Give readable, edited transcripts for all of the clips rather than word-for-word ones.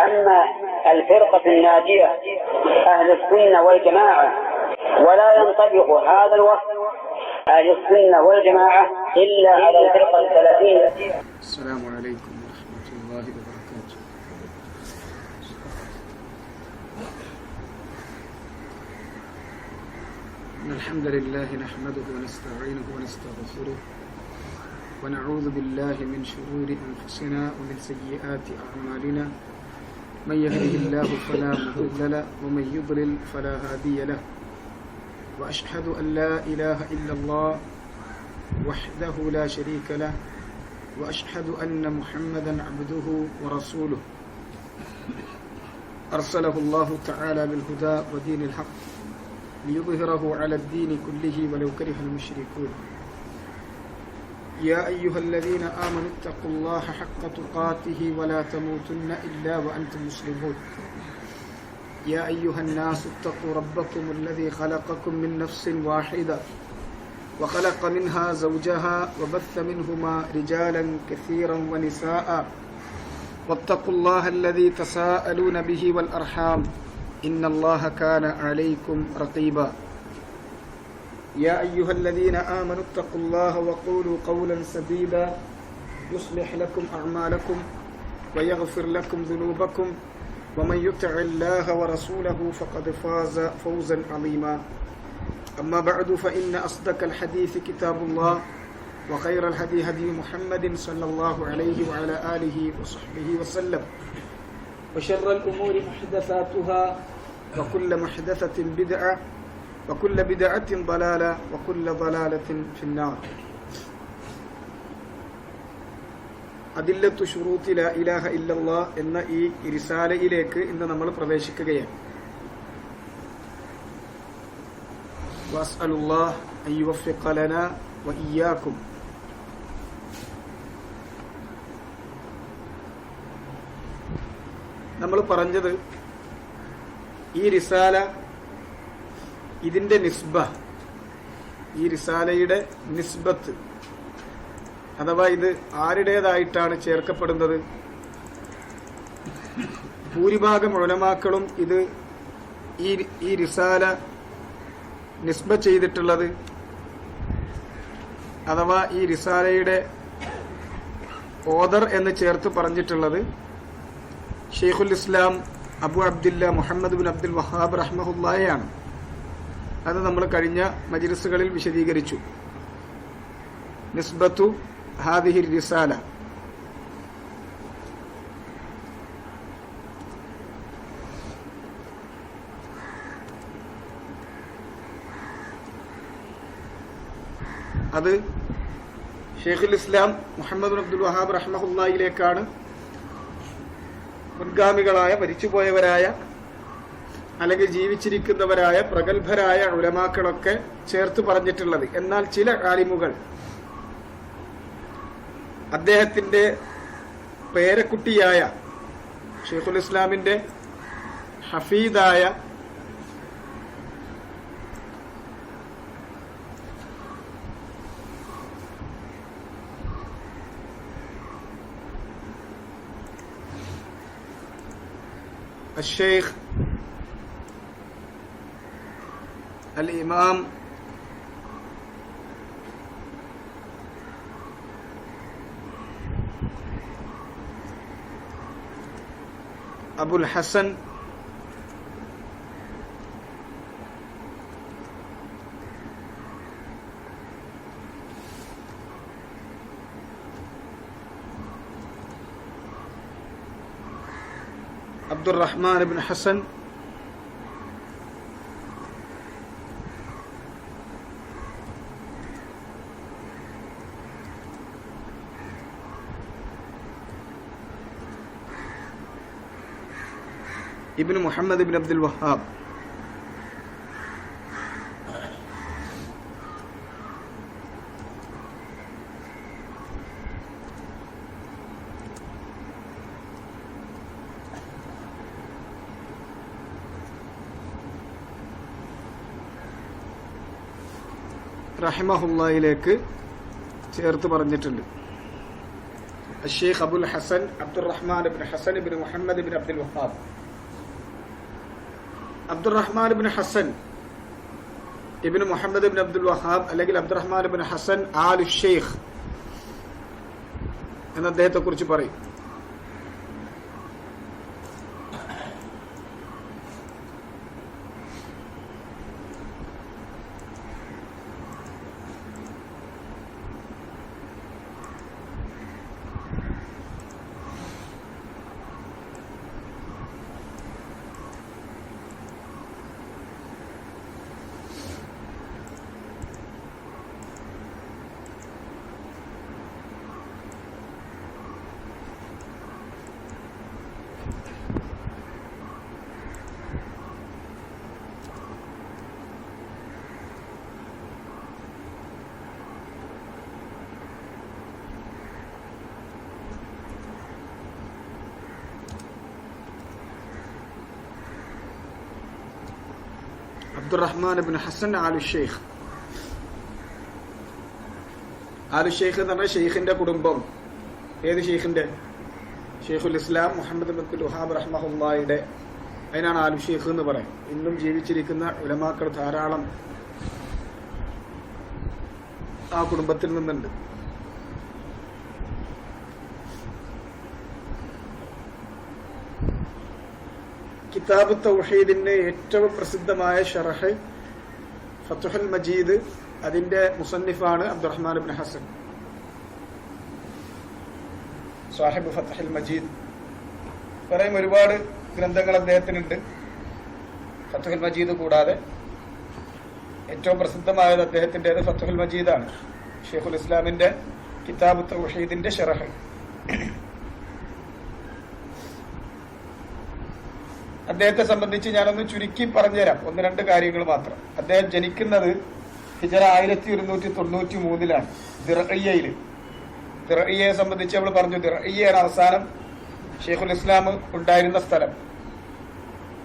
أما الفرقة الناجية أهل السنة والجماعة ولا ينطبق هذا الوصف أهل السنة والجماعة إلا على الفرقة السلفية. السلام عليكم ورحمة الله وبركاته. الحمد لله نحمده ونستعينه ونستغفره ونعوذ بالله من شرور أنفسنا ومن سيئات أعمالنا من يهده الله فلا مضل له ومن يضلل فلا هادي له وأشهد أن لا إله إلا الله وحده لا شريك له وأشهد أن محمدا عبده ورسوله أرسله الله تعالى بالهدى ودين الحق ليظهره على الدين كله ولو كره المشركون. يا أيها الذين آمنوا اتقوا الله حق تقاته ولا تموتن إلا وأنتم مسلمون. يا أيها الناس اتقوا ربكم الذي خلقكم من نفس واحدة وخلق منها زوجها وبث منهما رجالا كثيرا ونساء واتقوا الله الذي تساءلون به والأرحام إن الله كان عليكم رقيبا. يا أيها الذين آمنوا اتقوا الله وقولوا قولا سديدا يصلح لكم أعمالكم ويغفر لكم ذنوبكم ومن يطع الله ورسوله فقد فاز فوزا عظيما. أما بعد فإن أصدق الحديث كتاب الله وخير الهدي هدي محمد صلى الله عليه وعلى آله وصحبه وسلم وشر الأمور محدثاتها وكل محدثة بدعة وكل بدعة ضلالة وكل ضلالة في النار. അദില്ലത്തു ശുറൂത്തി ലാ ഇലാഹ ഇല്ലല്ലാഹ് എന്ന ഈ റിസാലയിലേക്ക് ഇന്ന് നമ്മൾ പ്രവേശിക്കുകയാണ്. വഅസ്അലുല്ലാഹ് അൻ യുവഫിഖ ലനാ വഇയ്യാകും. നമ്മൾ പറഞ്ഞത് ഈ റിസാല ഇതിന്റെ നിസ്ബ, ഈ റിസാലയുടെ നിസ്ബത്ത് അഥവാ ഇത് ആരുടേതായിട്ടാണ് ചേർക്കപ്പെടുന്നത്? ഭൂരിഭാഗം ഉലമാക്കളും ഇത് ഈ റിസാല നിസ്ബ ചെയ്തിട്ടുള്ളത് അഥവാ ഈ റിസാലയുടെ ഓദർ എന്ന് ചേർത്ത് പറഞ്ഞിട്ടുള്ളത് ഷെയ്ഖുൽ ഇസ്ലാം അബു അബ്ദില്ല മുഹമ്മദ് ബിൻ അബ്ദുൽ വഹാബ് റഹ്മഹുല്ലാഹയാണ്. അത് നമ്മൾ കഴിഞ്ഞ മജ്ലിസുകളിൽ വിശദീകരിച്ചു. നിസ്ബത്തു ഹാദിഹി റിസാല. അത് ഷെയ്ഖുൽ Islam Muhammad bin Abdul Wahab റഹ്മഹുല്ലാഹിയിലേക്കാണ് മുൻഗാമികളായ മരിച്ചുപോയവരായ അല്ലെങ്കിൽ ജീവിച്ചിരിക്കുന്നവരായ പ്രഗത്ഭരായ ഉലമാക്കളൊക്കെ ചേർത്ത് പറഞ്ഞിട്ടുള്ളത്. എന്നാൽ ചില ആലിമുകൾ അദ്ദേഹത്തിന്റെ പേരക്കുട്ടിയായ ഷെയ്ഖുൽ ഇസ്ലാമിന്റെ ഹഫീദായ الشيخ الإمام أبو الحسن عبد الرحمن بن حسن ابن محمد بن عبد الوهاب. റഹിമഹുല്ലാഹിലേക്ക് ചേർത്ത് പറഞ്ഞിട്ടുണ്ട്. الشيخ أبو الحسن عبد الرحمن بن حسن بن محمد بن عبد الوهاب. Abdurrahman bin Hasan Ibn Muhammad bin Abdul Wahhab അല്ലെങ്കിൽ Abdurrahman bin Hasan Aal Sheikh എന്ന അദ്ദേഹത്തെ കുറിച്ച് പറയും. Abdurrahman bin Hasan Aal Sheikh. Aal Sheikh എന്ന് പറഞ്ഞാൽ ഷെയ്ഖിന്റെ കുടുംബം. ഏത് ഷെയ്ഖിന്റെ? Sheikhul Islam Muhammad bin Abdul Wahhab റഹ്മഹുല്ലാഹിയുടെ. അതിനാണ് ആലു ഷെയ്ഖ് എന്ന് പറയും. ഇന്നും ജീവിച്ചിരിക്കുന്ന ഉലമാക്കൾ ധാരാളം ആ കുടുംബത്തിൽ നിന്നുണ്ട്. കിതാബ് തൗഹീദിന്റെ ഏറ്റവും പ്രസിദ്ധമായ ഷറഹ് ഫത്ഹുൽ മജീദ്, അതിന്റെ മുസന്നിഫാണ് അബ്ദുറഹ്മാൻ ബിൻ ഹസൻ സാഹിബ് ഫത്ഹുൽ മജീദ്. പറയും ഒരുപാട് ഗ്രന്ഥങ്ങൾ അദ്ദേഹത്തിനുണ്ട്. ഫത്ഹുൽ മജീദ് കൂടാതെ ഏറ്റവും പ്രസിദ്ധമായത് അദ്ദേഹത്തിൻ്റെത് ഫത്ഹുൽ മജീദാണ്. ഷെയ്ഖുൽ ഇസ്ലാമിന്റെ കിതാബ് തൗഹീദിന്റെ ഷറഹ്. അദ്ദേഹത്തെ സംബന്ധിച്ച് ഞാനൊന്ന് ചുരുക്കി പറഞ്ഞുതരാം, ഒന്ന് രണ്ട് കാര്യങ്ങൾ മാത്രം. അദ്ദേഹം ജനിക്കുന്നത് ഹിജറ 1193 ദിറഇയ്യയില്. ദിറഇയ്യയെ സംബന്ധിച്ച് നമ്മൾ പറഞ്ഞു, ദിറഇയ്യയാണ് അവസാനം ഷെയ്ഖുൽ ഇസ്ലാം ഉണ്ടായിരുന്ന സ്ഥലം.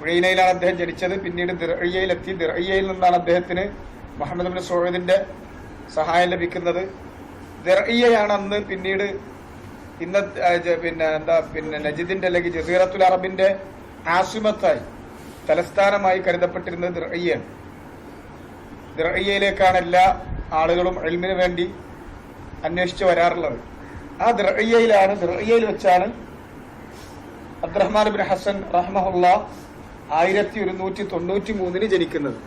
ഉഴൈനയിലാണ് അദ്ദേഹം ജനിച്ചത്. പിന്നീട് ദിറഇയ്യയിലെത്തി. ദിറഇയ്യയിൽ നിന്നാണ് അദ്ദേഹത്തിന് മുഹമ്മദ് ബിൻ സൗദിന്റെ സഹായം ലഭിക്കുന്നത്. ദിറഇയ്യയാണ് അന്ന് പിന്നീട് നജിദിന്റെ അല്ലെങ്കിൽ ജസീറത്തുൽ അറബിന്റെ ആസിമത്തായി, തലസ്ഥാനമായി കരുതപ്പെട്ടിരുന്നത് ദിറഇയ്യാണ്. ദിറഇയ്യയിലേക്കാണ് എല്ലാ ആളുകളും ഇൽമിന് വേണ്ടി അന്വേഷിച്ച് വരാറുള്ളത്. ആ ദിറഇയ്യയിൽ വെച്ചാണ് അബ്ദുറഹ്മാൻ ബിൻ ഹസൻ റഹ്മഹുല്ലാഹ് 1193 ജനിക്കുന്നത്.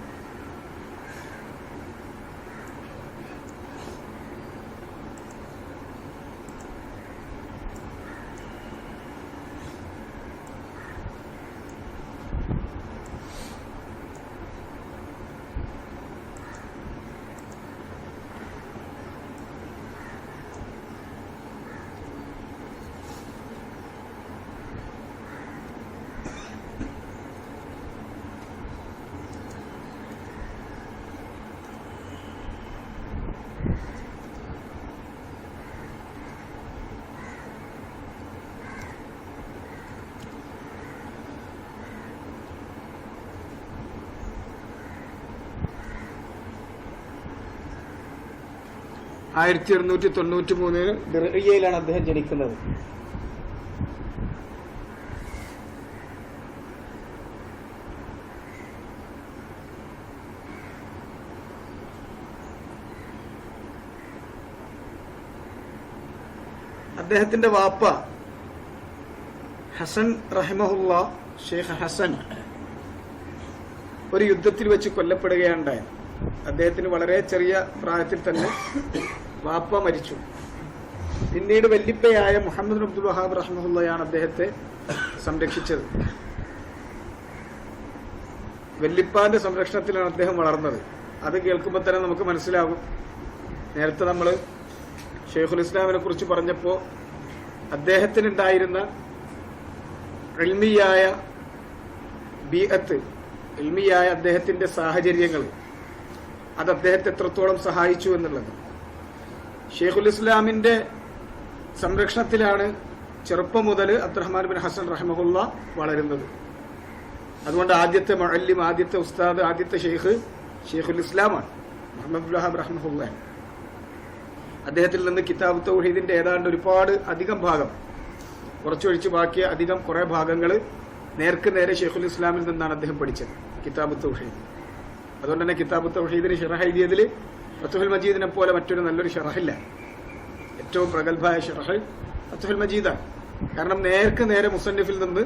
ാണ് 1193 ദിറഇയ്യയിലാണ് അദ്ദേഹം ജനിക്കുന്നത്. അദ്ദേഹത്തിന്റെ വാപ്പ ഹസൻ റഹിമഹുല്ലാ, ഷെയ്ഖ് ഹസൻ, ഒരു യുദ്ധത്തിൽ വെച്ച് കൊല്ലപ്പെടുകയുണ്ടായത്. അദ്ദേഹത്തിന് വളരെ ചെറിയ പ്രായത്തിൽ തന്നെ വാപ്പ മരിച്ചു. പിന്നീട് വല്ലിപ്പയായ മുഹമ്മദ് അബ്ദുൽ വഹാബ് റഹ്മഹുല്ലയാണ് അദ്ദേഹത്തെ സംരക്ഷിച്ചത്. വല്ലിപ്പാന്റെ സംരക്ഷണത്തിലാണ് അദ്ദേഹം വളർന്നത്. അത് കേൾക്കുമ്പോൾ തന്നെ നമുക്ക് മനസ്സിലാകും. നേരത്തെ നമ്മൾ ഷെയ്ഖുൽ ഇസ്ലാമിനെ കുറിച്ച് പറഞ്ഞപ്പോൾ അദ്ദേഹത്തിനുണ്ടായിരുന്ന ഇൽമിയായ ബീഅത്ത്, ഇൽമിയായ അദ്ദേഹത്തിന്റെ സാഹചര്യങ്ങൾ, അത് അദ്ദേഹത്തെ എത്രത്തോളം സഹായിച്ചു എന്നുള്ളത്. ഷെയ്ഖുൽ ഇസ്ലാമിന്റെ സംരക്ഷണത്തിലാണ് ചെറുപ്പം മുതൽ അബ്ദുറഹ്മാൻ ബിൻ ഹസൻ റഹ്മഹുല്ലാ വളരുന്നത്. അതുകൊണ്ട് ആദ്യത്തെ മുഅല്ലിം, ആദ്യത്തെ ഉസ്താദ്, ആദ്യത്തെ ഷെയ്ഖുൽ ഇസ്ലാമാണ് മുഹമ്മദ് അബ്ദുൽ വഹാബ് റഹ്മഹുല്ലാ. അദ്ദേഹത്തിൽ നിന്ന് കിതാബ് തൗഹീദിന്റെ ഏതാണ്ട് ഒരുപാട് അധികം ഭാഗം, കുറച്ചൊഴിച്ച് ബാക്കിയ അധികം കുറെ ഭാഗങ്ങൾ നേർക്ക് നേരെ ഷെയ്ഖുൽ ഇസ്ലാമിൽ നിന്നാണ് അദ്ദേഹം പഠിച്ചത്, കിതാബ് തൗഹീദ്. അതുകൊണ്ട് തന്നെ കിതാബ് തൗഹീദിന് ഷറഹ് എഴുതിയതിൽ ഫത്ഹുൽ മജീദിനെ പോലെ മറ്റൊരു നല്ലൊരു ഷറഹില്ല. ഏറ്റവും പ്രഗത്ഭമായ ഷറഹ് ഫത്ഹുൽ മജീദാണ്. കാരണം നേർക്ക് നേരെ മുസന്നിഫിൽ നിന്ന്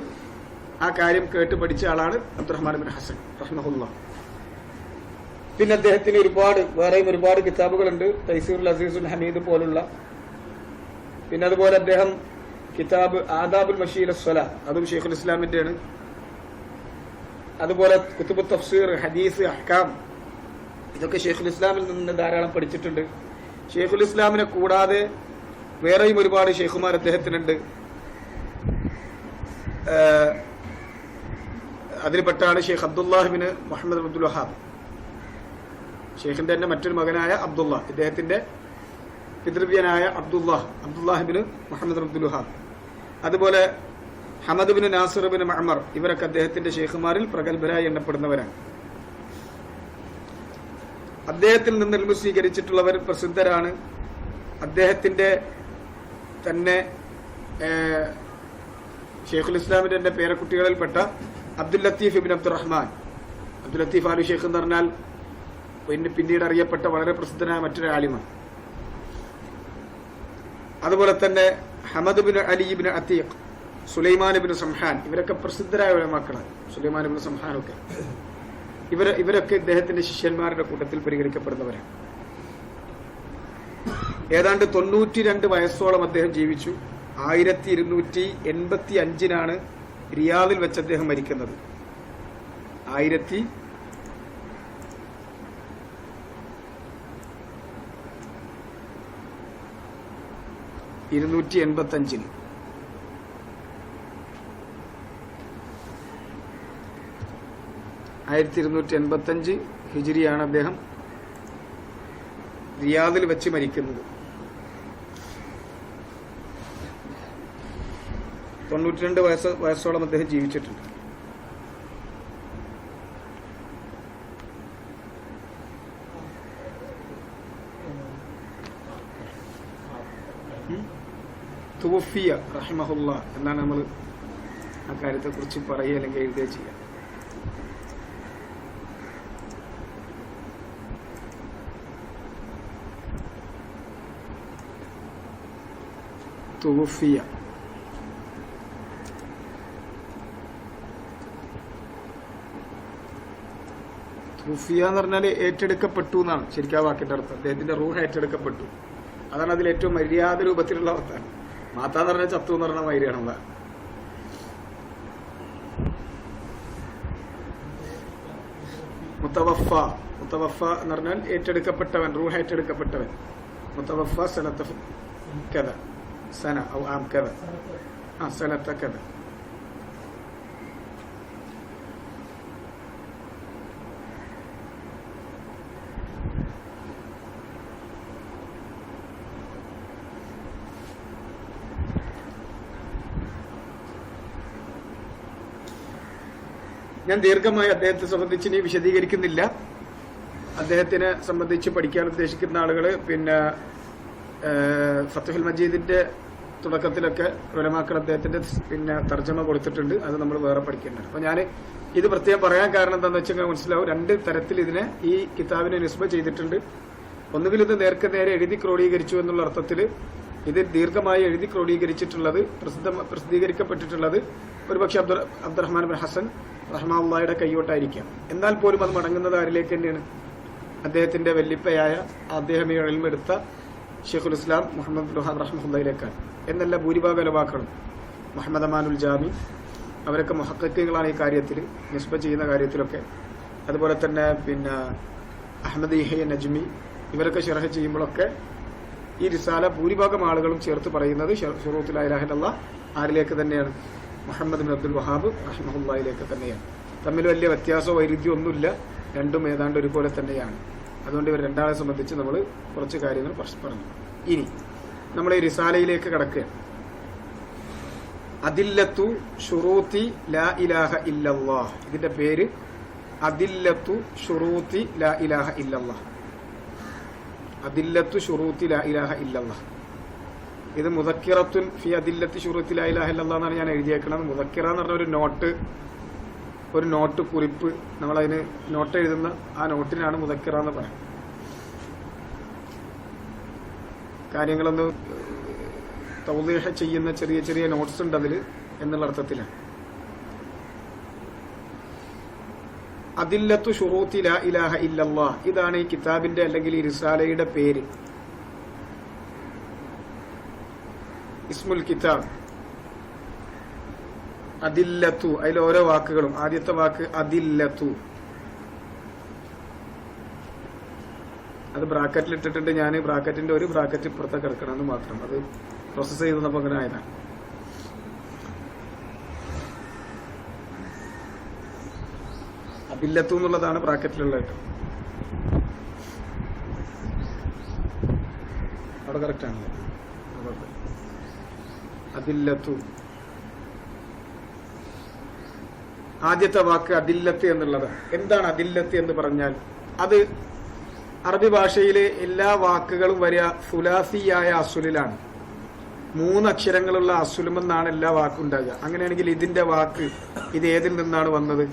ആ കാര്യം കേട്ട് പഠിച്ച ആളാണ് അബ്ദുറഹ്മാൻ ബിൻ ഹസൻ റഹ്മഹുല്ലാ. പിന്നെ അദ്ദേഹത്തിന് വേറെയും ഒരുപാട് കിതാബുകളുണ്ട്, തൈസീറുൽ അസീസുൽ ഹമീദ് പോലുള്ള. പിന്നെ അതുപോലെ അദ്ദേഹം കിതാബ് ആദാബുൽ മഷീൽ സ്വലാ, അതും ഷെയ്ഖുൽ ഇസ്ലാമിന്റെ ആണ്. അതുപോലെ കുത്തുബ് തഫ്സീർ, ഹദീസ്, അഹ്കാം, ഇതൊക്കെ ഷെയ്ഖുൽ ഇസ്ലാമിൽ നിന്ന് ധാരാളം പഠിച്ചിട്ടുണ്ട്. ഷെയ്ഖുൽ ഇസ്ലാമിനെ കൂടാതെ വേറെയും ഒരുപാട് ഷെയ്ഖുമാർ അദ്ദേഹത്തിനുണ്ട്. അതിൽപ്പെട്ടാണ് ഷെയ്ഖ് അബ്ദുല്ലാഹിബിന് മുഹമ്മദ് അബ്ദുൽ വഹാബ്, ഷെയ്ഖിന്റെ തന്നെ മറ്റൊരു മകനായ അബ്ദുള്ള, ഇദ്ദേഹത്തിന്റെ പിതൃവ്യനായ അബ്ദുല്ലാഹിബിന് മുഹമ്മദ് അബ്ദുൽ വഹാബ്. അതുപോലെ ഹമദ് ബിൻ നാസിർ ബിൻ മഅ്മർ, ഇവരൊക്കെ അദ്ദേഹത്തിന്റെ ഷെയ്ഖുമാരിൽ പ്രഗത്ഭരായി എണ്ണപ്പെടുന്നവരാണ്. അദ്ദേഹത്തിൽ നിന്ന് ഇൽമു സ്വീകരിച്ചിട്ടുള്ളവർ പ്രസിദ്ധരാണ്. അദ്ദേഹത്തിന്റെ തന്നെ ഷെയ്ഖുൽ ഇസ്ലാമിന്റെ തന്നെ പേരക്കുട്ടികളിൽപ്പെട്ട അബ്ദുൽ ലത്തീഫ് ഇബ്ൻ അബ്ദുറഹ്മാൻ, അബ്ദുൽ ലത്തീഫ് ആലു ഷെയ്ഖ് എന്ന് പറഞ്ഞാൽ പിന്നീട് അറിയപ്പെട്ട വളരെ പ്രസിദ്ധനായ മറ്റൊരു ആലിമാണ്. അതുപോലെ തന്നെ ഹമദ് ബിൻ അലി ഇബ്ൻ അത്തീഖ്, സുലൈമാൻ ഇബ്ൻ സംഹാൻ, ഇവരൊക്കെ പ്രസിദ്ധരായ ഉലമാക്കളാണ്. സുലൈമാൻ ഇബ്ൻ സംഹാനൊക്കെ ഇവരൊക്കെ ഇദ്ദേഹത്തിന്റെ ശിഷ്യന്മാരുടെ കൂട്ടത്തിൽ പരിഗണിക്കപ്പെടുന്നവരാണ്. ഏതാണ്ട് 92 വയസ്സോളം അദ്ദേഹം ജീവിച്ചു. 1285 റിയാദിൽ വെച്ച് അദ്ദേഹം മരിക്കുന്നത്. 1285 1285 ഹിജ്രിയാണ് അദ്ദേഹം റിയാദിൽ വെച്ച് മരിക്കുന്നത്. 92 വയസ്സോളം അദ്ദേഹം ജീവിച്ചിട്ടുണ്ട്. തുവഫിയ റഹിമഹുല്ലാ എന്നാണ് നമ്മൾ ആ കാര്യത്തെ കുറിച്ച് പറയുക അല്ലെങ്കിൽ എഴുതുക ചെയ്യുക. തുവഫിയ തുഫിയ എന്ന് പറഞ്ഞാൽ ഏറ്റെടുക്കപ്പെട്ടു എന്നാണ് ശരിക്കും ആ വാക്കിന്റെ അർത്ഥം. അദ്ദേഹത്തിന്റെ റൂഹ് ഏറ്റെടുക്കപ്പെട്ടു, അതാണ് അതിൽ ഏറ്റവും മര്യാദ രൂപത്തിലുള്ള അർത്ഥം. മാത്താന്ന് പറഞ്ഞാൽ ചത്തു എന്ന് പറഞ്ഞ മര്യാദ. മുത്തവഫ എന്ന് പറഞ്ഞാൽ ഏറ്റെടുക്കപ്പെട്ടവൻ, റൂഹ് ഏറ്റെടുക്കപ്പെട്ടവൻ. മുത്തവഫ സനത്ത കഥ, സന ഔ ആം കഥ, സനത്ത കഥ. ഞാൻ ദീർഘമായി അദ്ദേഹത്തെ സംബന്ധിച്ച് ഇനി വിശദീകരിക്കുന്നില്ല. അദ്ദേഹത്തിനെ സംബന്ധിച്ച് പഠിക്കാൻ ഉദ്ദേശിക്കുന്ന ആളുകൾ പിന്നെ ഫത്ഹുൽ മജീദിന്റെ തുടക്കത്തിലൊക്കെ ഉലമാക്കൾ അദ്ദേഹത്തിന്റെ പിന്നെ തർജ്ജമ കൊടുത്തിട്ടുണ്ട്, അത് നമ്മൾ വേറെ പഠിക്കേണ്ടത്. അപ്പൊ ഞാൻ ഇത് പ്രത്യേകം പറയാൻ കാരണം എന്താണെന്ന് വെച്ചാൽ മനസ്സിലാവും. 2 തരത്തിൽ ഇതിനെ ഈ കിതാബിനെ നിസ്ബ ചെയ്തിട്ടുണ്ട്. ഒന്നുകിൽ ഇത് നേർക്ക് നേരെ എഴുതി ക്രോഡീകരിച്ചു എന്നുള്ള അർത്ഥത്തിൽ ഇത് ദീർഘമായി എഴുതി ക്രോഡീകരിച്ചിട്ടുള്ളത്, പ്രസിദ്ധീകരിക്കപ്പെട്ടിട്ടുള്ളത് ഒരുപക്ഷെ അബ്ദുറഹ്മാൻ ബിൻ ഹസൻ റഹ്മത്തുള്ളാഹിയുടെ കൈയോട്ടായിരിക്കാം. എന്നാൽ പോലും അത് മടങ്ങുന്നത് ആരിലേക്ക് തന്നെയാണ്? അദ്ദേഹത്തിന്റെ വല്ലിപ്പയായ അദ്ദേഹം ഈ ഇൽമെടുത്ത ഷെയ്ഖുൽ ഇസ്ലാം മുഹമ്മദ് അബ്ദുൽ വഹാബ് റഹ്മത്തുള്ളാഹിയിലേക്കാണ് എന്നല്ല ഭൂരിഭാഗ ഉലമാക്കളും. മുഹമ്മദ് അമാനുൽ ജാമി അവരൊക്കെ മുഹഖഖീങ്ങളാണ് ഈ കാര്യത്തിൽ, നിസ്ബ ചെയ്യുന്ന കാര്യത്തിലൊക്കെ. അതുപോലെ തന്നെ പിന്നെ അഹ്മദ് യഹ്യ നജ്മി ഇവരൊക്കെ ശറഹ് ചെയ്യുമ്പോഴൊക്കെ ഈ റിസാല ഭൂരിഭാഗം ആളുകളും ചേർത്ത് പറയുന്നത് ശുറൂത്തുൽ ലാ ഇലാഹ ഇല്ലല്ലാഹ് ആരിലേക്ക് തന്നെയാണ്? മുഹമ്മദ് ബിൻ അബ്ദുൽ വഹാബ് റഹ്മത്തുള്ളാഹിയിലേക്ക് തന്നെയാണ്. തമ്മിൽ വലിയ വ്യത്യാസമോ വൈരുദ്ധ്യം ഒന്നുമില്ല, രണ്ടും ഏതാണ്ട് ഒരുപോലെ തന്നെയാണ്. അതുകൊണ്ട് ഇവർ രണ്ടാളെ സംബന്ധിച്ച് നമ്മൾ കുറച്ച് കാര്യങ്ങൾ പറഞ്ഞു. ഇനി നമ്മൾ ഈ റിസാലയിലേക്ക് കടക്കുകയാണ്. അദില്ലത്തു ശുറൂത്തി ലാ ഇലാഹ ഇല്ലല്ലാഹ്, ഇതിന്റെ പേര് അദില്ലത്തു ശുറൂത്തി ലാ ഇലാഹ ഇല്ലല്ലാഹ്. അദില്ലത്തു ശുറൂത്തി ലാ ഇലാഹ ഇല്ലല്ലാഹ്. ഇത് മുദക്കിറത്തുൻ ഫി അദില്ലത്തി ശുറൂത്തി ലാ ഇലാഹ ഇല്ലല്ലാഹ് എന്നാണ് ഞാൻ എഴുതിയേക്കുന്നത്. മുദക്കിറ എന്ന് പറഞ്ഞ ഒരു നോട്ട് കുറിപ്പ്, നമ്മളതിന് നോട്ട് എഴുതുന്ന ആ നോട്ടിനാണ് മുദക്കിറ എന്ന് പറയുന്നത്. കാര്യങ്ങളൊന്ന് തൗദീഹ് ചെയ്യുന്ന ചെറിയ ചെറിയ നോട്ട്സ് ഉണ്ട് അതിൽ എന്നുള്ള അർത്ഥത്തിലാണ്. അദില്ലത്തു ശുറൂത്തി ലാ ഇലാഹ ഇല്ലല്ലാഹ്, ഇതാണ് ഈ കിതാബിന്റെ അല്ലെങ്കിൽ ഈ റിസാലയുടെ പേര്. ഇസ്മുൽ കിതാബ് അദില്ലത്തു, അതിൽ ഓരോ വാക്കുകളും. ആദ്യത്തെ വാക്ക് അദില്ലത്തു, അത് ബ്രാക്കറ്റിൽ ഇട്ടിട്ടുണ്ട്. ഞാൻ ബ്രാക്കറ്റിന്റെ ഒരു ബ്രാക്കറ്റ് ഇപ്പുറത്തെ കിടക്കണമെന്ന് മാത്രം, അത് പ്രോസസ് ചെയ്തപ്പോൾ അങ്ങനെ ആയതാണ്. അദില്ലത്തു എന്നുള്ളതാണ് ബ്രാക്കറ്റിലുള്ളത്. അവിടെ കറക്റ്റ് ആണല്ലോ. അദില്ലത്തു, ആദ്യത്തെ വാക്ക് അദില്ലത്ത് എന്നുള്ളതാണ്. എന്താണ് അദില്ലത്ത് എന്ന് പറഞ്ഞാൽ? അത് അറബി ഭാഷയിലെ എല്ലാ വാക്കുകളും വരിക സുലാസിയായ അസുലിലാണ്. 3 അക്ഷരങ്ങളുള്ള അസുലുമെന്നാണ് എല്ലാ വാക്കും ഉണ്ടാകുക. അങ്ങനെയാണെങ്കിൽ ഇതിന്റെ വാക്ക് ഇത് ഏതിൽ നിന്നാണ് വന്നത്?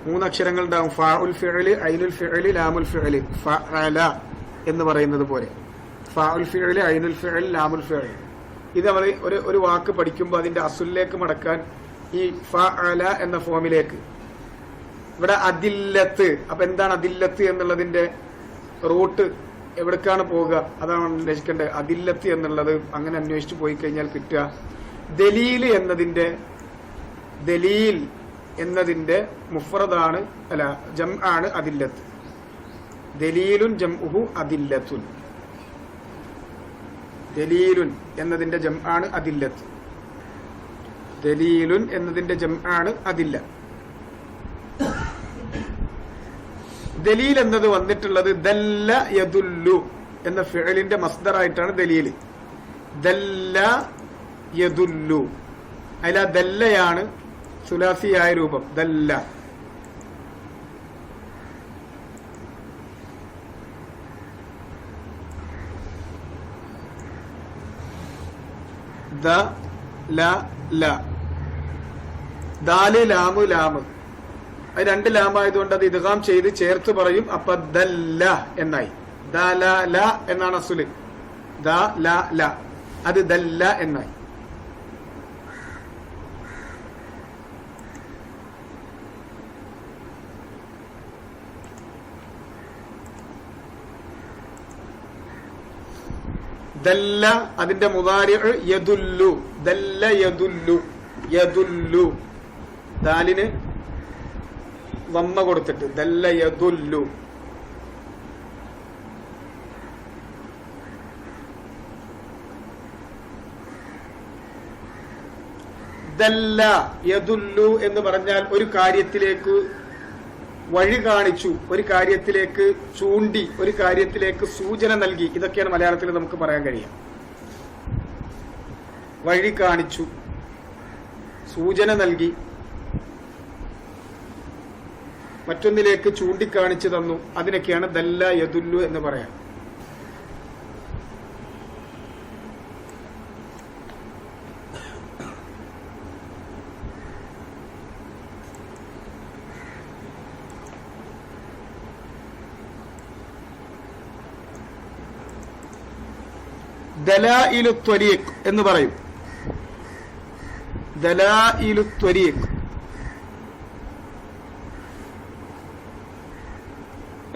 3 അക്ഷരങ്ങൾ ഉണ്ടാവും. ഫാഉൽ ഫിഅലി, ഐനുൽ ഫിഅലി, ലാമുൽ ഫിഅലി. ഫഅല എന്ന് പറയുന്നത് പോലെ ഫാഉൽ ഫിഅലി, ഐനുൽ ഫിഅലി, ലാമുൽ ഫിഅലി. ഇത് നമ്മൾ ഒരു വാക്ക് പഠിക്കുമ്പോൾ അതിന്റെ അസുലിലേക്ക് മടക്കാൻ ഈ ഫഅല എന്ന ഫോമിലേക്ക്. ഇവിടെ അദില്ലത്ത്, അപ്പൊ എന്താണ് അദില്ലത്ത് എന്നുള്ളതിന്റെ റൂട്ട് എവിടേക്കാണ് പോവുക? അതാണ് അന്വേഷിക്കേണ്ടത്. അദില്ലത്ത് എന്നുള്ളത് അങ്ങനെ അന്വേഷിച്ചു പോയി കഴിഞ്ഞാൽ കിട്ടുക ദലീൽ എന്നതിന്റെ മുഫ്രദാണ്, അല്ല ജംആണ് അദില്ലത്ത്. ദലീലുൻ ജംഉഹു അദില്ലത്തുൻ. ദലീലുൻ എന്നതിന്റെ ജംആണ് അദില്ലത്ത്. ദലീലുൻ എന്നതിന്റെ ജംആണ് അദില്ല. ദലീൽ എന്നത് വന്നിട്ടുള്ളത് ദല്ല യദുല്ലു എന്ന ഫിഅലിന്റെ മസ്ദറായിട്ടാണ് ദലീൽ. ദല്ല യദുല്ലു, അതിൽ ദല്ലയാണ് സുലാസിയായ രൂപം. ദല്ല. ദ ല ല, ദാല് ലാമു ലാമ്, അത് 2 ലാമായതുകൊണ്ട് അത് ഇദ്ഗാം ചെയ്ത് ചേർത്ത് പറയും. അപ്പൊ ദല്ല എന്നായി. ദ ല ല എന്നാണ് അസുല്. ദ ല ല, അത് ദല്ല എന്നായി. ദല്ല അതിന്റെ മുദാരിഉ യദുല്ലു. ദല്ല യദുല്ലു, യദുല്ലു, ദാലിന് വമ്മ കൊടുത്തിട്ട് ദല്ല യദുല്ലു. ദല്ല യദുല്ലു എന്ന് പറഞ്ഞാൽ ഒരു കാര്യത്തിലേക്ക് വഴി കാണിച്ചു, ഒരു കാര്യത്തിലേക്ക് ചൂണ്ടി, ഒരു കാര്യത്തിലേക്ക് സൂചന നൽകി. ഇതൊക്കെയാണ് മലയാളത്തിൽ നമുക്ക് പറയാൻ കഴിയുക. വഴി കാണിച്ചു, സൂചന നൽകി, മറ്റൊന്നിലേക്ക് ചൂണ്ടിക്കാണിച്ചു തന്നു. അതിനൊക്കെയാണ് ദല്ല യദുല്ലു എന്ന് പറയാം. ദലായിലു ത്വരീഖ് എന്ന് പറയും. ദലായിലു ത്വരീഖ്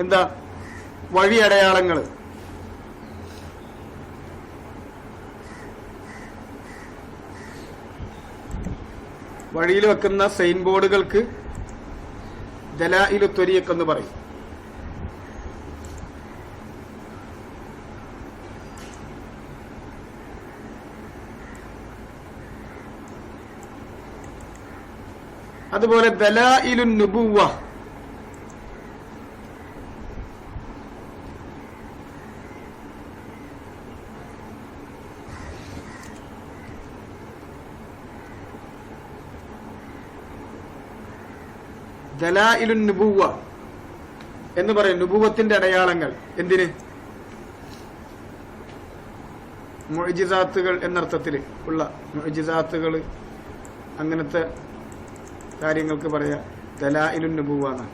എന്താ? വഴിയടയാളങ്ങൾ. വഴിയിൽ വെക്കുന്ന സൈൻ ബോർഡുകൾക്ക് ദലായിലു ത്വരീഖ് എന്ന് പറയും. അതുപോലെ ദലായിലുൻ നുബുവ്വ, ദലായിലുൻ നുബുവ്വ എന്ന് പറയും. നുബുവത്തിന്റെ അടയാളങ്ങൾ. എന്തിന്? മുഅ്ജിസാത്തുകൾ എന്നർത്ഥത്തിൽ ഉള്ള മുഅ്ജിസാത്തുകൾ, അങ്ങനത്തെ കാര്യങ്ങൾക്ക് പറയാ ദലായിലുൻ നുബുവ എന്നാണ്.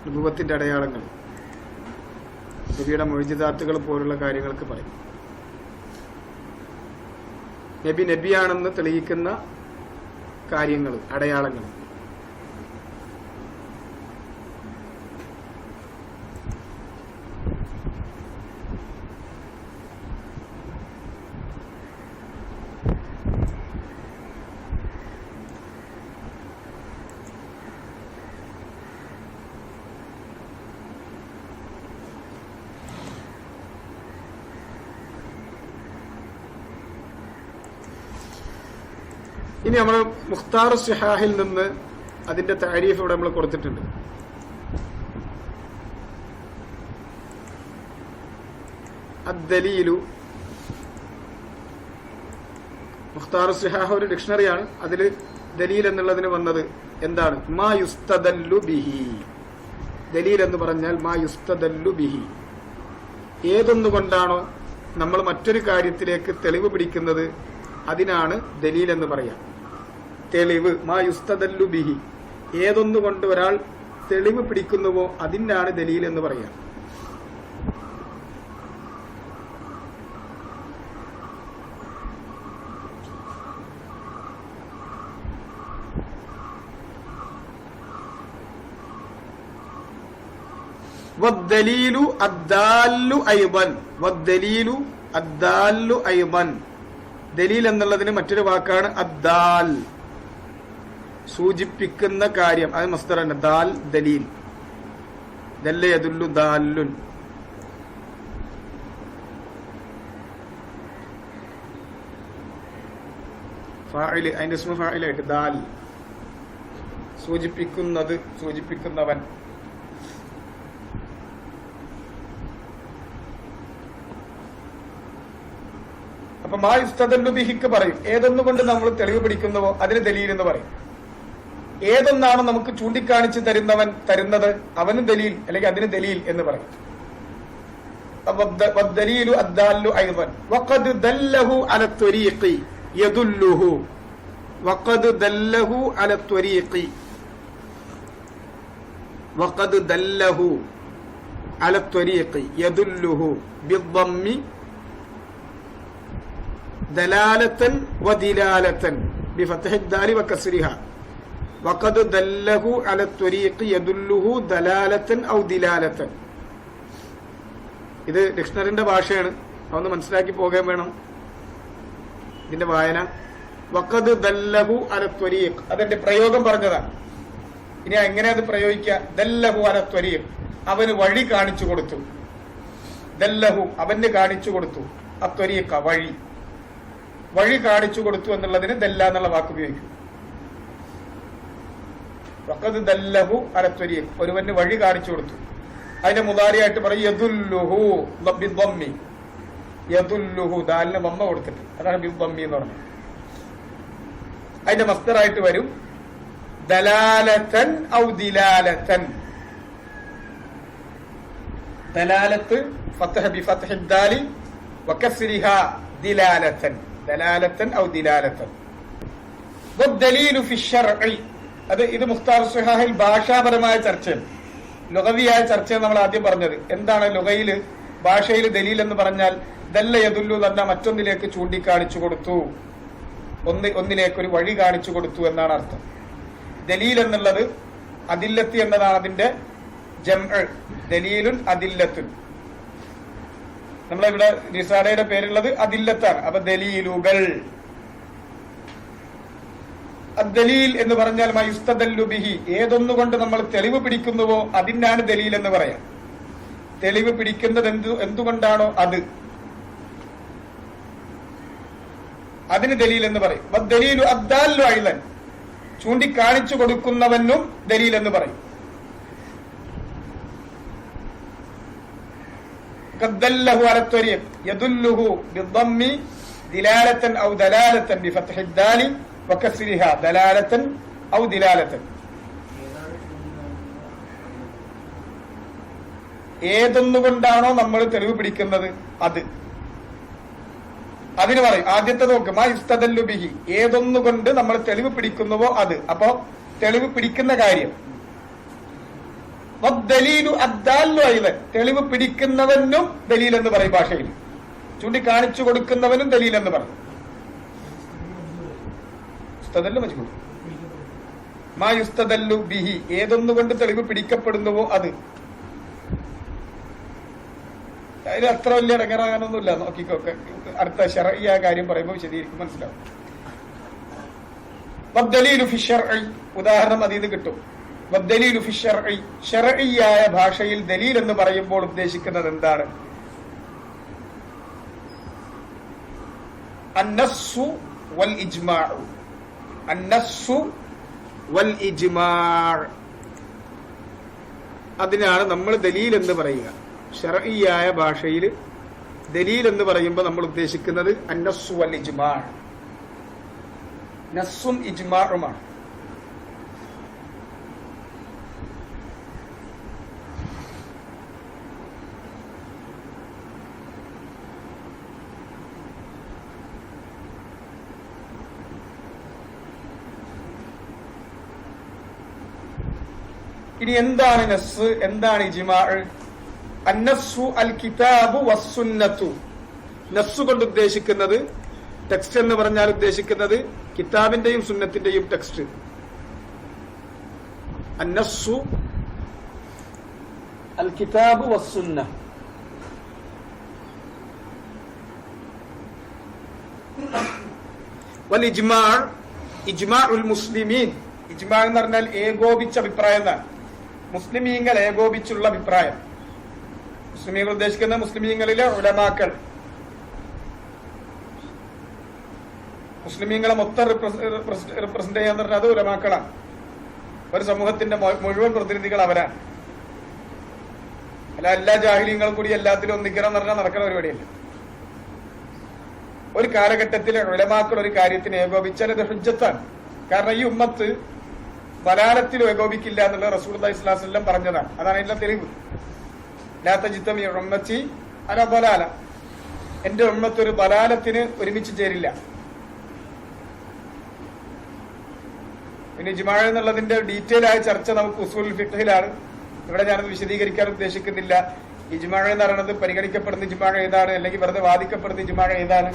നുബുവത്തിന്റെ അടയാളങ്ങൾ, നബിയുടെ മുഅ്ജിസാത്തുകൾ പോലുള്ള കാര്യങ്ങൾക്ക് പറയും. നബി നബിയാണെന്ന് തെളിയിക്കുന്ന കാര്യങ്ങൾ, അടയാളങ്ങൾ. ഇനി നമ്മൾ മുഖ്താർ സിഹാഹിൽ നിന്ന് അതിന്റെ താരീഫ് ഇവിടെ നമ്മൾ കൊടുത്തിട്ടുണ്ട്. അദ്ദലീലു, മുഖ്താർ സിഹാഹ് ഒരു ഡിക്ഷണറിയാണ്. അതിൽ ദലീൽ എന്നുള്ളതിന് വന്നത് എന്താണ്? മാ യുസ്തദല്ലു ബിഹി. ദലീൽ എന്ന് പറഞ്ഞാൽ മാ യുസ്തദല്ലു ബിഹി, ഏതൊന്നുകൊണ്ടാണോ നമ്മൾ മറ്റൊരു കാര്യത്തിലേക്ക് തെളിവ് പിടിക്കുന്നത് അതിനാണ് ദലീൽ എന്ന് പറയാം. തെളിവ്, മാ യുസ്തദല്ലു ബിഹി, ഏതൊന്നുകൊണ്ട് ഒരാൾ തെളിവ് പിടിക്കുന്നുവോ അതിനാണ് ദലീൽ എന്ന് പറയാം. വദ്ദലീലു അദ്ദാല്ലു അയ്ദൻ, വദ്ദലീലു അദ്ദാല്ലു അയ്ദൻ, ദലീൽ എന്നുള്ളതിന് മറ്റൊരു വാക്കാണ് അദ്ദാൽ, സൂചിപ്പിക്കുന്ന കാര്യം. അത് മസ്ദറാണ്. ദാൽ ദലീൽ, ദല്ല യദുല്ലു ദാലുൻ. ഫാഇൽ, അതിന്റെ ഇസ്മു ഫാഇലായിട്ട് ദാൽ, സൂചിപ്പിക്കുന്നത്, സൂചിപ്പിക്കുന്നവൻ. അപ്പൊ മാ യുസ്തദല്ലു ബിഹിക്ക് പറയും, ഏതൊന്നുകൊണ്ട് നമ്മൾ തെളിവ് പിടിക്കുന്നുവോ അതിന് ദലീൽ എന്ന് പറയും. ഏതൊന്നാണ് നമുക്ക് ചൂണ്ടിക്കാണിച്ച് തരുന്നത് അവന് ദലീൽ, അല്ലെങ്കിൽ അതിന് ദലീൽ എന്ന് പറയും. വദ്ദലീലു അദ്ദാല്ലു അയ്ദൻ വഖദ് ദല്ലഹു അല ത്വരീഖി യദുല്ലുഹു, വഖദ് ദല്ലഹു അല ത്വരീഖി, വഖദ് ദല്ലഹു അല ത്വരീഖി യദുല്ലുഹു ബിദ്ദമ്മി ദലാലത്തൻ വദിലാലത്തൻ ബിഫത്ഹി ദാലി വകസ്രിഹ. വഖദ് ദല്ലഹു അല ത്വരീഖി യദുല്ലുഹു ദലാലത്തൻ ഔ ദിലാലത്തൻ. ഇത് ഡിക്ഷണറിന്റെ ഭാഷയാണ്, അതൊന്ന് മനസ്സിലാക്കി പോകാൻ വേണം ഇതിന്റെ വായന. വഖദ് ദല്ലഹു അല ത്വരീഖ്, അതിന്റെ പ്രയോഗം പറഞ്ഞതാണ്. ഇനി എങ്ങനെ അത് പ്രയോഗിക്കുക? ദല്ലഹു അല ത്വരീഖ്, അവന് വഴി കാണിച്ചു കൊടുത്തു. ദല്ലഹു, അവന് കാണിച്ചു കൊടുത്തു. അത്വരീഖ, വഴി, വഴി കാണിച്ചു കൊടുത്തു എന്നുള്ളതിന് ദല്ല എന്നുള്ള വാക്ക് ഉപയോഗിക്കും. വഖദ് ദല്ലഹു അല ത്വരീഖ്, ഒരുവന് വഴി കാണിച്ചു കൊടുത്തു. അതിന്റെ മുദാരിയായിട്ട് പറയും യദുല്ലുഹു ബിദ്ദമ്മി, യദുല്ലുഹു, ദാലിന് വമ്മ കൊടുത്തിട്ട്, അതാണ് ബിദ്ദമ്മി എന്ന് പറഞ്ഞത്. അതിന്റെ മസ്ദറായിട്ട് വരും ദലാലത്തൻ ഔ ദിലാലത്തൻ. ദലാലത്ത് ഫത്ഹ ബിഫത്ഹി ദാലി വകസ്രിഹ ദിലാലത്തൻ, ദലാലത്തൻ ഔ ദിലാലത്തൻ. വദ്ദലീലു ഫി ശർഇ, ഇത് മുഖ്താർ സിഹാഹിൽ ഭാഷാപരമായ ചർച്ചയാണ്, ലുഗവിയായ ചർച്ചയാണ് നമ്മൾ ആദ്യം പറഞ്ഞത്. എന്താണ് ലുഗയിൽ, ഭാഷയിൽ ദലീൽ എന്ന് പറഞ്ഞാൽ ദല്ല യദുല്ലു തന്നെ മറ്റൊന്നിലേക്ക് ചൂണ്ടിക്കാണിച്ചു കൊടുത്തു, ഒന്നിലേക്ക് ഒരു വഴി കാണിച്ചു കൊടുത്തു എന്നാണ് അർത്ഥം. ദലീൽ എന്നുള്ളത് അദില്ലത്ത് എന്നതാണ് അതിന്റെ ജംഅ്, ദലീലുൻ അദില്ലത്തുൻ. നമ്മളിവിടെ റിസാലയുടെ പേരുള്ളത് അദില്ലത്താണ്. അപ്പൊ ദലീലുകൾ, അദ്ദലീൽ എന്ന് പറഞ്ഞാൽ മാ യുസ്തദല്ലു ബിഹി, ഏതൊന്നുകൊണ്ട് നമ്മൾ തെളിവ് പിടിക്കുന്നുവോ അതിനാണ് ദലീൽ എന്ന് പറയാം. തെളിവ് പിടിക്കുന്നത് എന്തുകൊണ്ടാണോ അതിന് ദലീൽ എന്ന് പറയും. വദ്ദലീലു അദ്ദാല്ലു അയ്ദൻ, ചൂണ്ടിക്കാണിച്ചു കൊടുക്കുന്നവനും ദലീൽ എന്ന് പറയും. ഖദ്ദല്ലഹു അല ത്വരീഖ് യദുല്ലുഹു ബിദ്ദമ്മി ദിലാലത്തൻ ഔ ദലാലത്തൻ ബിഫത്ഹി ദാലി വകസ്രിഹ ദലാലത്തൻ ഔ ദിലാലത്തൻ. ഏതൊന്നുകൊണ്ടാണോ നമ്മൾ തെളിവ് പിടിക്കുന്നത് അത്, അതിന് പറയും. ആദ്യത്തെ നോക്ക്, മാ യുസ്തദല്ലു ബിഹി, ഏതൊന്നുകൊണ്ട് നമ്മൾ തെളിവ് പിടിക്കുന്നുവോ അത്. അപ്പോ തെളിവ് പിടിക്കുന്ന കാര്യം. വദ്ദലീലു അദ്ദാല്ലു അയ്ളൻ, തെളിവ് പിടിക്കുന്നവനും ദലീൽ എന്ന് പറയും ഭാഷയിൽ. ചൂണ്ടിക്കാണിച്ചു കൊടുക്കുന്നവനും ദലീൽ എന്ന് പറയും. യുസ്തദല്ലു മജ്ഹൂൽ. മാ യുസ്തദല്ലു ബിഹി, ഏതൊന്നുകൊണ്ട് തെളിവ് പിടിക്കപ്പെടുന്നുവോ അത്. അതിൽ അത്ര വലിയ ഇടങ്ങറാകാനൊന്നുമില്ല. നോക്കിക്കോക്കെ, അടുത്ത ശർഈയ കാര്യം പറയുമ്പോൾ വിശദീകരിക്കും, മനസ്സിലാവും. വദ്ദലീലു ഫി ശർഇ, ഉദാഹരണം അതിൽ നിന്ന് കിട്ടും. വദ്ദലീലു ഫി ശർഇ, ശർഈയായ ഭാഷയിൽ ദലീൽ എന്ന് പറയുമ്പോൾ ഉദ്ദേശിക്കുന്നത് എന്താണ്? അന്നസ്സു വൽ ഇജ്മാഉ, അന്നസ്സു വൽ ഇജ്മാഅ്, അതിനാണ് നമ്മൾ ദലീൽ എന്ന് പറയുക. ശർഈയായ ഭാഷയിൽ ദലീൽ എന്ന് പറയുമ്പോൾ നമ്മൾ ഉദ്ദേശിക്കുന്നത് അന്നസ്സു വൽ ഇജ്മാഅ്, നസ്സും ഇജ്മാഉമാണ്. ഇനി എന്താണ് നസ്സ്, എന്താണ് ഇജ്മാഅ്? അന്നസ്സു അൽ കിതാബു വസ്സുന്നത്തു, നസ്സു കൊണ്ട് ഉദ്ദേശിക്കുന്നത്, ടെക്സ്റ്റ് എന്ന് പറഞ്ഞാൽ ഉദ്ദേശിക്കുന്നത് കിതാബിന്റെയും സുന്നത്തിന്റെയും ടെക്സ്റ്റ്. അന്നസ്സു അൽ കിതാബു വസ്സുന്ന. വൽ ഇജ്മാഅ്, ഇജ്മാഉൽ മുസ്ലിമീൻ, ഇജ്മാഅ് എന്ന് പറഞ്ഞാൽ ഏകോപിച്ച അഭിപ്രായം എന്നാണ്. മുസ്ലിമീങ്ങൾ ഏകോപിച്ചുള്ള അഭിപ്രായം. മുസ്ലിമീങ്ങൾ ഉദ്ദേശിക്കുന്ന മുസ്ലിമീങ്ങളിലെ ഉലമാക്കൾ, മുസ്ലിമീങ്ങളെ മൊത്തം റിപ്രസെന്റ് ചെയ്യാന്ന് പറഞ്ഞാൽ അത് ഉലമാക്കളാണ്. ഒരു സമൂഹത്തിന്റെ മുഴുവൻ പ്രതിനിധികൾ അവരാണ്. അല്ല എല്ലാ ജാഹിലീങ്ങളും കൂടി എല്ലാത്തിലും ഒന്നിക്കണം എന്ന് പറഞ്ഞാൽ നടക്കുന്ന പരിപാടിയല്ല. ഒരു കാലഘട്ടത്തിലെ ഉലമാക്കൾ ഒരു കാര്യത്തിന് ഏകോപിച്ചാൽ അത് ഹുജ്ജത്താണ്. കാരണം ഈ ഉമ്മത്ത് ബലാലത്തിൽ ഏകോപിക്കില്ല എന്നുള്ളത് റസൂലുള്ളാഹി സ്വല്ലല്ലാഹു അലൈഹി വസല്ലം പറഞ്ഞതാണ്. അതാണ് അതിന്റെ തെളിവ്. ലാ തജ്തമി ഉമ്മത്തി അലാ ബലാല, എന്റെ ഉമ്മത്ത് ഒരു ബലാലത്തിന് ഒരുമിച്ച് ചേരില്ല. പിന്നെ ഇജ്മാഅ് എന്നുള്ളതിന്റെ ഡീറ്റെയിൽ ആയ ചർച്ച നമുക്ക് ഉസൂലുൽ ഫിഖ്ഹിലാണ്. ഇവിടെ ഞാനത് വിശദീകരിക്കാൻ ഉദ്ദേശിക്കുന്നില്ല. ഇജ്മാഅ് എന്ന് പറയുന്നത് പരിഗണിക്കപ്പെടുന്ന ഇജ്മാഅ് ഏതാണ്, അല്ലെങ്കിൽ വെറുതെ വാദിക്കപ്പെടുന്ന ഇജ്മാഅ് ഏതാണ്,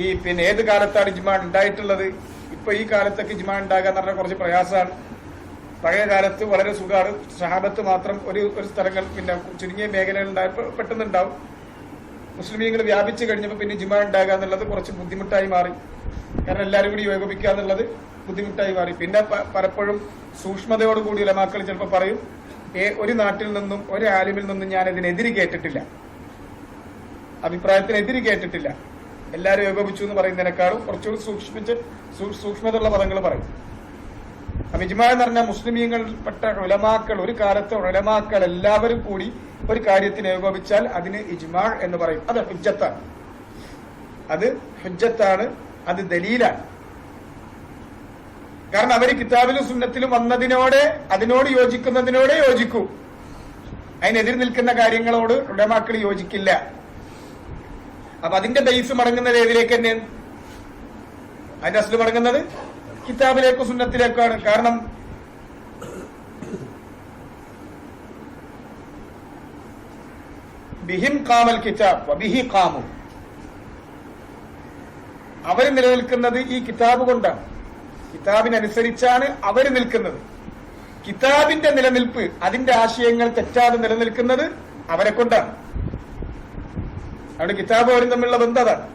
ഈ പിന്നെ ഏത് കാലത്താണ് ഇജ്മാഅ് ഉണ്ടായിട്ടുള്ളത്. ഇപ്പൊ ഈ കാലത്തൊക്കെ ഇജ്മാഅ് ഉണ്ടാകുക എന്ന് പറഞ്ഞാൽ കുറച്ച് പ്രയാസമാണ്. പഴയ കാലത്ത് വളരെ സുഖമാണ്. സഹാബത്ത് മാത്രം ഒരു സ്ഥലങ്ങൾ, പിന്നെ ചുരുങ്ങിയ മേഖലകൾ പെട്ടെന്നുണ്ടാവും. മുസ്ലിമീങ്ങൾ വ്യാപിച്ചു കഴിഞ്ഞപ്പോൾ പിന്നെ ഇജ്മാഅ് ഉണ്ടാകുക എന്നുള്ളത് കുറച്ച് ബുദ്ധിമുട്ടായി മാറി. കാരണം എല്ലാവരും കൂടി ഏകോപിക്കുക എന്നുള്ളത് ബുദ്ധിമുട്ടായി മാറി. പിന്നെ പലപ്പോഴും സൂക്ഷ്മതയോടുകൂടി ഉലമാക്കൾ ചിലപ്പോൾ പറയും, ഒരു നാട്ടിൽ നിന്നും ഒരു ആലിമിൽ നിന്നും ഞാൻ ഇതിനെതിര് കേട്ടിട്ടില്ല, അഭിപ്രായത്തിനെതിര് കേട്ടിട്ടില്ല, എല്ലാവരും ഏകോപിച്ചു എന്ന് പറയുന്നതിനേക്കാളും കുറച്ചുകൂടി സൂക്ഷ്മതയുള്ള പദങ്ങൾ പറയും. അപ്പൊ ഇജ്മാഅ് എന്ന് പറഞ്ഞാൽ മുസ്ലിമീങ്ങളിൽപ്പെട്ട ഉലമാക്കൾ, ഒരു കാലത്തെ ഉലമാക്കൾ എല്ലാവരും കൂടി ഒരു കാര്യത്തിന് ഏകോപിച്ചാൽ അതിന് ഇജ്മാഅ് എന്ന് പറയും. അത് ഹുജ്ജത്താണ്, അത് ഹുജ്ജത്താണ്, അത് ദലീലാണ്. കാരണം അവര് കിതാബിലും സുന്നത്തിലും വന്നതിനോട്, അതിനോട് യോജിക്കുന്നതിനോടെ യോജിക്കൂ. അതിനെതിരെ നിൽക്കുന്ന കാര്യങ്ങളോട് ഉലമാക്കൾ യോജിക്കില്ല. അപ്പൊ അതിന്റെ ബേസ് മടങ്ങുന്നത് ഏതിലേക്ക് തന്നെ? അതിന്റെ അസ്ല് മടങ്ങുന്നത് കിതാബിലേക്കും സുന്നത്തിലേക്കാണ്. കാരണം ബിഹിം ഖാമൽ കിതാബ് വബിഹി ഖാമു, അവർ നിലനിൽക്കുന്നത് ഈ കിതാബ് കൊണ്ടാണ്. കിതാബിനനുസരിച്ചാണ് അവർ നിൽക്കുന്നത്. കിതാബിന്റെ നിലനിൽപ്പ്, അതിന്റെ ആശയങ്ങൾ തെറ്റാതെ നിലനിൽക്കുന്നത് അവരെ കൊണ്ടാണ്. അവിടെ കിതാബ് അവരും തമ്മിലുള്ള ബന്ധം അതാണ്.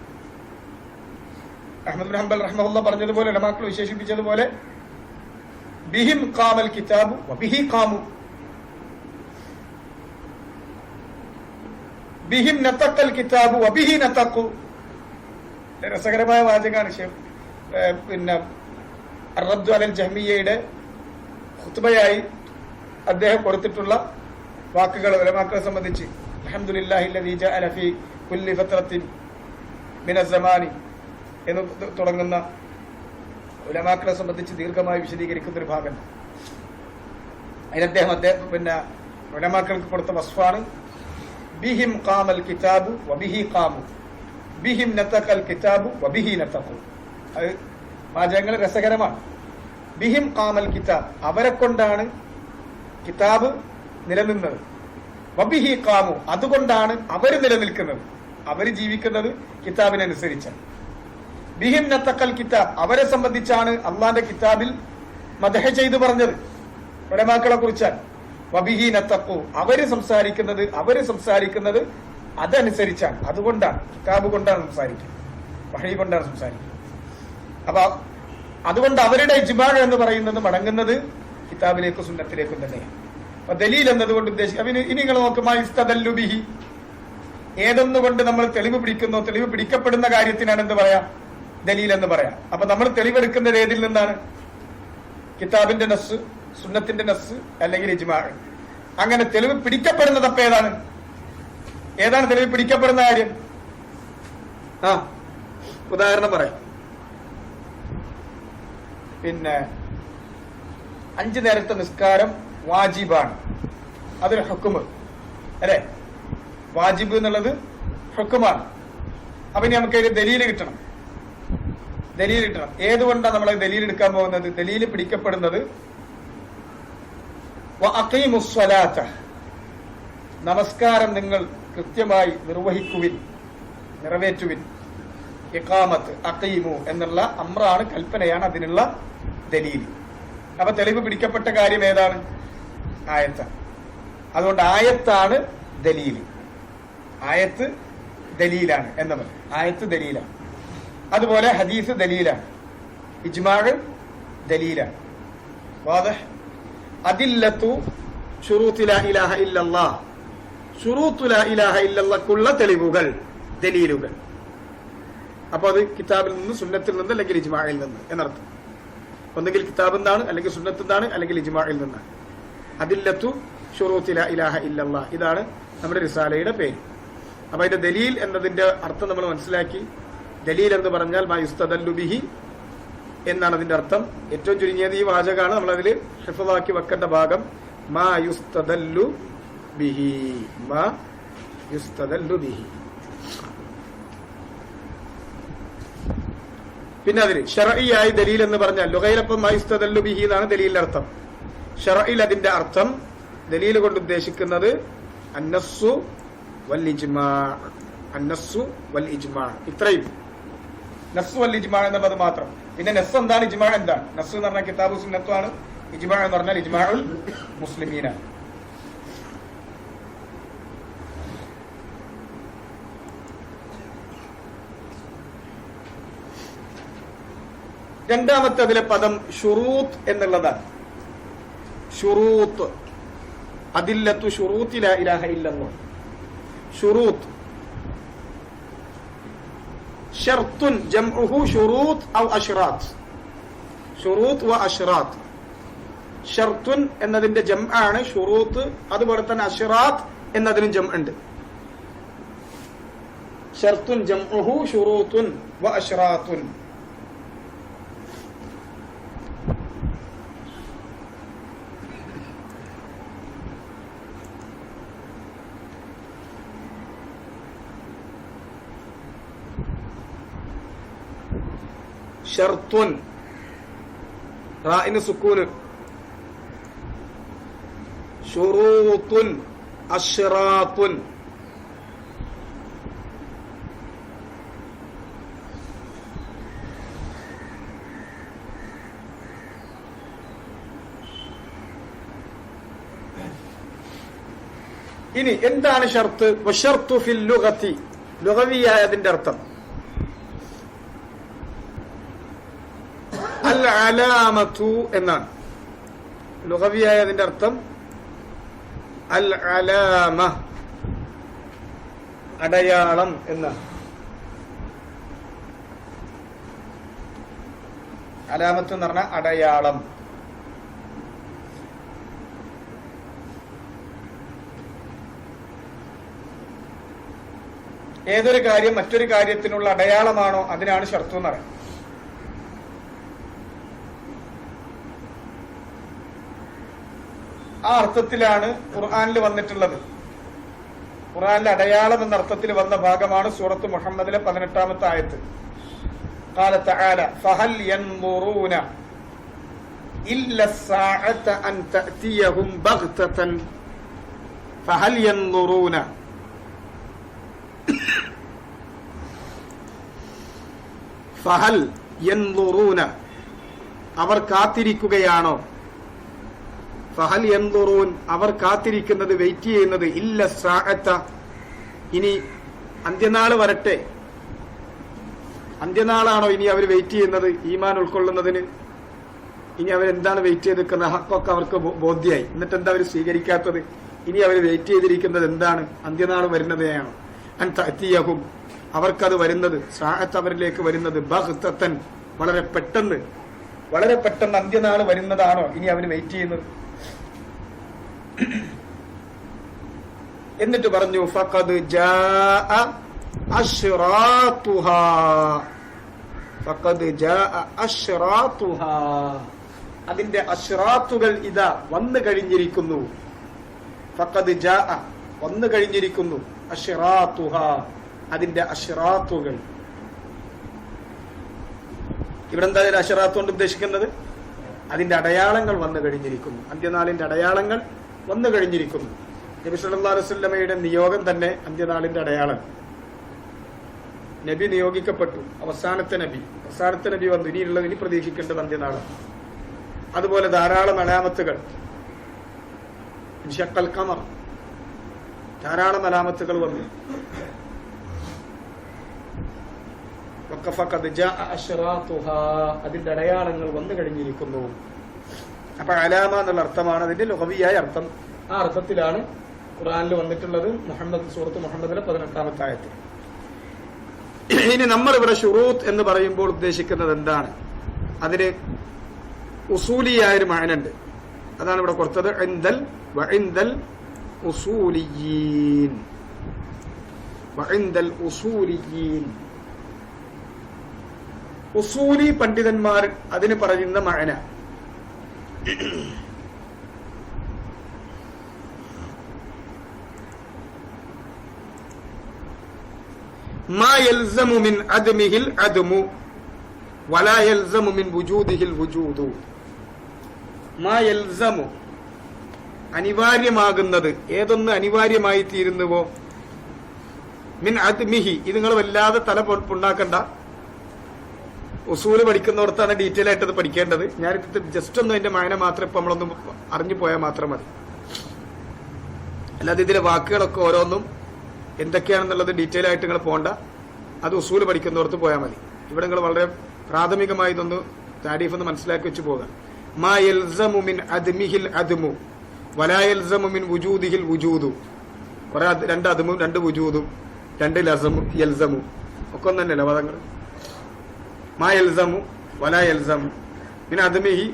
അഹ്മദ് ബിൻ ഹംബൽ റഹ്മഹുല്ലാ പറഞ്ഞതുപോലെ, ഉലമാക്കൾ വിശേഷിപ്പിച്ചതുപോലെ, ബിഹിം ഖാമൽ കിതാബു വബിഹി ഖാമു, ബിഹിം നതഖൽ കിതാബു വബിഹി നതഖു. രസകരമായ വാചകമാണ്. പിന്നെ അർറദ്ദു അലൽ ജഹ്മിയ്യയുടെ ഖുത്ബയായി അദ്ദേഹം കൊടുത്തിട്ടുള്ള വാക്കുകൾ ഉലമാക്കളെ സംബന്ധിച്ച്, അൽഹംദുലില്ലാഹി അല്ലദീ ജഅല ഫീ കുല്ലി ഫത്രത്തിൻ മിനസ് സമാനി എന്ന് തുടങ്ങുന്ന ഉലമാക്കളെ സംബന്ധിച്ച് ദീർഘമായി വിശദീകരിക്കുന്ന ഒരു ഭാഗം. അതിന് അദ്ദേഹം പിന്നെ ഉലമാക്കൾക്ക് കൊടുത്ത വസ്ഫാണ് ബിഹിം ഖാമൽ കിതാബു വബിഹി ഖാമു. ബിഹിം നതഖൽ കിതാബു വബിഹി നതഖു. അത് വാചകങ്ങൾ രസകരമാണ്. ബിഹിം ഖാമൽ കിതാബ്, അവരെ കൊണ്ടാണ് കിതാബ് നിലനിന്നത്. വബിഹി ഖാമു, അതുകൊണ്ടാണ് അവര് നിലനിൽക്കുന്നത്, അവര് ജീവിക്കുന്നത് കിതാബിനനുസരിച്ചാണ്. ബിഹിം നതഖൽ കിതാബ്, അവരെ സംബന്ധിച്ചാണ് അള്ളാന്റെ കിതാബിൽ മദ്ഹ് ചെയ്തു പറഞ്ഞത് ഉലമാക്കളെ കുറിച്ചാണ്. വബിഹി നതഖു, അവര് സംസാരിക്കുന്നത് അതനുസരിച്ചാണ്, അതുകൊണ്ടാണ്, കിതാബ് കൊണ്ടാണ് സംസാരിക്കുന്നത്, വഹി കൊണ്ടാണ് സംസാരിക്കുന്നത്. അപ്പൊ അതുകൊണ്ട് അവരുടെ ഇജ്മാ എന്ന് പറയുന്നത് മടങ്ങുന്നത് കിതാബിലേക്കും സുന്നത്തിലേക്കും തന്നെയാണ്. അപ്പൊ ദലീൽ എന്നതുകൊണ്ട് ഉദ്ദേശിക്കുക, ഇനി നിങ്ങൾ നോക്കുമാ ഇസ്തദല്ലു ബിഹി, ഏതൊന്നുകൊണ്ട് നമ്മൾ തെളിവ് പിടിക്കുന്നോ, തെളിവ് പിടിക്കപ്പെടുന്ന കാര്യത്തിനാണ് എന്ത് പറയാം, ദലീൽ എന്ന് പറയാം. അപ്പൊ നമ്മൾ തെളിവെടുക്കുന്നത് ഏതിൽ നിന്നാണ്? കിതാബിന്റെ നസ്, സുന്നത്തിന്റെ നസ്, അല്ലെങ്കിൽ ഇജ്മാ. അങ്ങനെ തെളിവ് പിടിക്കപ്പെടുന്നത് അപ്പൊ ഏതാണ് തെളിവ് പിടിക്കപ്പെടുന്ന കാര്യം? ഉദാഹരണം പറയാം. പിന്നെ 5 നേരത്തെ നിസ്കാരം വാജിബാണ്, അതൊരു ഹുക്കുമ് അല്ലെ? വാജിബ് എന്നുള്ളത് ഹുക്കുമാണ്. അപ്പൊ ഇനി നമുക്ക് ഒരു ദലീല് കിട്ടണം. ഏതുകൊണ്ടാണ് നമ്മൾ ദലീൽ എടുക്കാൻ പോകുന്നത്? ദലീല് പിടിക്കപ്പെടുന്നത് വഅഖീമുസ്സലാത്ത, നമസ്കാരം നിങ്ങൾ കൃത്യമായി നിറവേറ്റുവിൻ. ഇഖാമത്ത്, അഖീമു എന്നുള്ള അമ്രാണ്, കൽപ്പനയാണ് അതിനുള്ള ദലീല്. അപ്പൊ തെളിവ് പിടിക്കപ്പെട്ട കാര്യം ഏതാണ്? ആയത്താണ്. അതുകൊണ്ട് ആയത്താണ് ദലീല്. ആയത്ത് ദലീലാണ് എന്ന് പറയും. ആയത്ത് ദലീലാണ്. അതുപോലെ ഹദീസ് ദലീലാണ്, ഇജ്മാഅ് ദലീലാണ്. വാദിഹ്. അദില്ലത്തു ശുറൂത്ത് ലാ ഇലാഹ ഇല്ലല്ലാഹ്, ശുറൂത്ത് ലാ ഇലാഹ ഇല്ലല്ലാഹ്ക്കുള്ള തെളിവുകൾ, ദലീലുകൾ. അപ്പൊ അത് കിതാബിൽ നിന്ന്, സുന്നത്തിൽ നിന്ന്, അല്ലെങ്കിൽ ഇജ്മാഇൽ നിന്ന് എന്നർത്ഥം. ഒന്നുകിൽ കിതാബിൽ നിന്നാണ്, അല്ലെങ്കിൽ സുന്നത്തിൽ നിന്നാണ്, അല്ലെങ്കിൽ ഇജ്മാഇൽ നിന്നാണ്. അദില്ലത്തു ശുറൂത്ത് ലാ ഇലാഹ ഇല്ലല്ലാഹ്, ഇതാണ് നമ്മുടെ റിസാലയുടെ പേര്. അപ്പൊ അതിന്റെ ദലീൽ എന്നതിന്റെ അർത്ഥം നമ്മൾ മനസ്സിലാക്കി. ദലീൽ എന്ന് പറഞ്ഞാൽ മാ യുസ്തദല്ലു ബിഹി എന്നാണ് അതിന്റെ അർത്ഥം. ഏറ്റവും ചുരുങ്ങിയത് ഈ വാചകമാണ്. നമ്മളതിൽ ഹിഫ്ളാക്കി വെക്കേണ്ട ഭാഗം മാ യുസ്തദല്ലു ബിഹി, മാ യുസ്തദല്ലു ബിഹി. പിന്നെ അതിൽ ശർഈയായി ദലീൽ എന്ന് പറഞ്ഞാൽ ലുഗയിലപ്പം മാ യുസ്തദല്ലു ബിഹി എന്നാണ് ദലീലിന്റെ അർത്ഥം. ശർഈൽ അതിന്റെ അർത്ഥം, ദലീൽ കൊണ്ട് ഉദ്ദേശിക്കുന്നത് അന്നസ്സു വൽ ഇജ്മാ, അന്നസ്സു വൽ ഇജ്മാ, ഇത്രയും. നസ്സു വൽ ഇജ്മാ എന്നുള്ളത് മാത്രം. പിന്നെ നസ് എന്താണ്, ഇജ്മാ എന്താണ്? നസ് എന്ന് പറഞ്ഞാൽ കിതാബു സുന്നത്താണ്, ഇജ്മാ എന്ന് പറഞ്ഞാൽ ഇജ്മാഉൽ മുസ്ലിമീനാണ്. രണ്ടാമത്തെ അതിലെ പദം ഷുറൂത്ത് എന്നുള്ളതാണ്. ഷുറൂത്ത്, അദില്ലത്തു ശുറൂത്തി ലാ ഇലാഹ ഇല്ലല്ലാഹ്. ഷുറൂത്ത് ഷർത്തുൻ ജംഉഹു ഷുറൂത്ത് ഔ അശ്റാത്ത്, ഷുറൂത്ത് വ അശ്റാത്ത്. ഷർത്തുൻ എന്നതിന്റെ ജംആണ് ഷുറൂത്ത്, അതുപോലെ തന്നെ അശ്റാത്ത് എന്നതിനും ജം ഉണ്ട്. ഷർത്തുൻ ജംഉഹു ഷുറൂത്തുൻ വ അശ്റാത്തുൻ. ഷർത്തുൻ, റാഇന് സുക്കൂന്. ശുറൂത്തുൻ, അശ്റാത്തുൻ. ഇനി എന്താണ് ഷർത്ത്? വശർത്തു ഫിൽ ലുഗത്തി, ലുഗവിയായ അതിന്റെ അർത്ഥം അൽ അലാമതു എന്നാണ്. ലുഗവിയായ അതിന്റെ അർത്ഥം അൽ അലാമ, അടയാളം എന്നാണ്. അലാമത്ത് എന്ന് പറഞ്ഞാൽ അടയാളം. ഏതൊരു കാര്യം മറ്റൊരു കാര്യത്തിനുള്ള അടയാളമാണോ അതിനാണ് ഷർത്ത് എന്ന് പറയുന്നത്. ആ അർത്ഥത്തിലാണ് ഖുർആനിൽ വന്നിട്ടുള്ളത്. ഖുർആനിലെ അടയാളം എന്ന അർത്ഥത്തിൽ വന്ന ഭാഗമാണ് സൂറത്ത് മുഹമ്മദിലെ 18-ാമത്തെ ആയത്ത്. ഖാല തആല ഫഹൽ യൻദുറൂന ഇല്ല الساعة أن تأتيهم بغتة فهل ينظرون ഫഹൽ യൻദുറൂന അവർ കാത്തിരിക്കുകയാണോ, ഫഹൽ യൻദുറൂൻ അവർ കാത്തിരിക്കുന്നത്, വെയിറ്റ് ചെയ്യുന്നത്, ഇല്ല സാഅത്ത ഇനി അന്ത്യനാള് വരട്ടെ, അന്ത്യനാളാണോ ഇനി അവർ വെയിറ്റ് ചെയ്യുന്നത് ഈമാൻ ഉൾക്കൊള്ളുന്നതിന്? ഇനി അവരെന്താണ് വെയിറ്റ് ചെയ്ത് നിൽക്കുന്നത്? ഹക്കൊക്കെ അവർക്ക് ബോധ്യായി, എന്നിട്ട് എന്താ അവർ സ്വീകരിക്കാത്തത്? ഇനി അവർ വെയിറ്റ് ചെയ്തിരിക്കുന്നത് എന്താണ്? അന്ത്യനാൾ വരുന്നതെയാണോ? അൻ തഅതിയഹും അവർക്കത് വരുന്നത്, സാഅത്ത് അവരിലേക്ക് വരുന്നത്, ബഗ്തതൻ വളരെ പെട്ടെന്ന്, വളരെ പെട്ടെന്ന് അന്ത്യനാൾ വരുന്നതാണോ ഇനി അവർ വെയിറ്റ് ചെയ്യുന്നത്? എന്നിട്ട് പറഞ്ഞു ഫഖദ് ജാഅ അശ്റാതുഹാ, ഫഖദ് ജാഅ അശ്റാതുഹാ അതിന്റെ അശ്റാത്തുകൾ ഇതാ വന്നു കഴിഞ്ഞിരിക്കുന്നു. ഫഖദ് ജാഅ വന്നു കഴിഞ്ഞിരിക്കുന്നു, അശ്റാതുഹാ അതിന്റെ അശ്റാത്തുകൾ. ഇവിടെ എന്താ അശ്റാത്ത് കൊണ്ട് ഉദ്ദേശിക്കുന്നത്? അതിന്റെ അടയാളങ്ങൾ വന്നു കഴിഞ്ഞിരിക്കുന്നു, അന്ത്യനാളിന്റെ അടയാളങ്ങൾ വന്നു കഴിഞ്ഞിരിക്കുന്നു. നബി സല്ലല്ലാഹു അലൈഹി വസല്ലമയുടെ നിയോഗം തന്നെ അന്ത്യനാളിന്റെ അടയാളം. നബി നിയോഗിക്കപ്പെട്ടു, അവസാനത്തെ നബി വന്നു, ഇനിയുള്ളത് ഇനി പ്രതീക്ഷിക്കേണ്ടത് അന്ത്യനാളാണ്. അതുപോലെ ധാരാളം അലാമത്തുകൾ, ഇൻശഖൽ ഖമർ, ധാരാളം അലാമത്തുകൾ വന്നു. അതിന്റെ അടയാളങ്ങൾ വന്നു കഴിഞ്ഞിരിക്കുന്നു. അപ്പൊ അലാമ എന്നുള്ള അർത്ഥമാണ് അതിന്റെ ലുഗവിയായ അർത്ഥം. ആ അർത്ഥത്തിലാണ് ഖുർആനിൽ വന്നിട്ടുള്ളത് സൂറത്ത് മുഹമ്മദിലെ 18-ാമത്തെ ആയത്തിൽ. ഇനി നമ്മൾ ഇവിടെ ശുറൂത്ത് എന്ന് പറയുമ്പോൾ ഉദ്ദേശിക്കുന്നത് എന്താണ്? അതിന് ഉസൂലിയായൊരു മഅനയുണ്ട്, അതാണ് ഇവിടെ കൊടുത്തത്. വഇൻദൽ ഉസൂലിയീൻ, വഇൻദൽ ഉസൂലിയീൻ ഉസൂലി പണ്ഡിതന്മാർ അതിന് പറയുന്ന മഅന. മാ യൽസമു മിൻ അദ്മിഹിൽ അദ്മു വലാ യൽസമു മിൻ വുജൂദിഹിൽ വുജൂദു. മാ യൽസമു അനിവാര്യമാകുന്നത്, ഏതൊന്ന് അനിവാര്യമായി തീരുന്നുവോ, മിൻ അദ്മിഹി ഇത് നിങ്ങൾ വല്ലാതെ തല പുണ്ണാക്കണ്ട, ഉസൂല് പഠിക്കുന്നിടത്താണ് ഡീറ്റെയിൽ ആയിട്ട് അത് പഠിക്കേണ്ടത്. ഞാനിത് ജസ്റ്റ് ഒന്ന് അതിന്റെ മായന മാത്രം ഇപ്പൊ നമ്മളൊന്നും അറിഞ്ഞു പോയാൽ മാത്രം മതി. അല്ലാതെ ഇതിലെ വാക്കുകളൊക്കെ ഓരോന്നും എന്തൊക്കെയാണെന്നുള്ളത് ഡീറ്റെയിൽ ആയിട്ട് നിങ്ങൾ പോകണ്ട, അത് ഉസൂല് പഠിക്കുന്നിടത്ത് പോയാൽ മതി. ഇവിടെ നിങ്ങൾ വളരെ പ്രാഥമികമായി ഇതൊന്ന് താരീഫ് ഒന്ന് മനസ്സിലാക്കി വെച്ച് പോകാം. മാ യൽസമു മിൻ അദ്മിഹിൽ അദ്മു വലാ യൽസമു മിൻ വുജൂദിഹിൽ വുജൂദു. കുറെ രണ്ട് അദ്മും രണ്ട് വുജൂദും രണ്ട് യൽസമു ഒക്കെ ഒന്ന് തന്നെയല്ല പദങ്ങൾ. മാ യൽസമു വലാ യൽസമു മിൻ അദ്മിഹി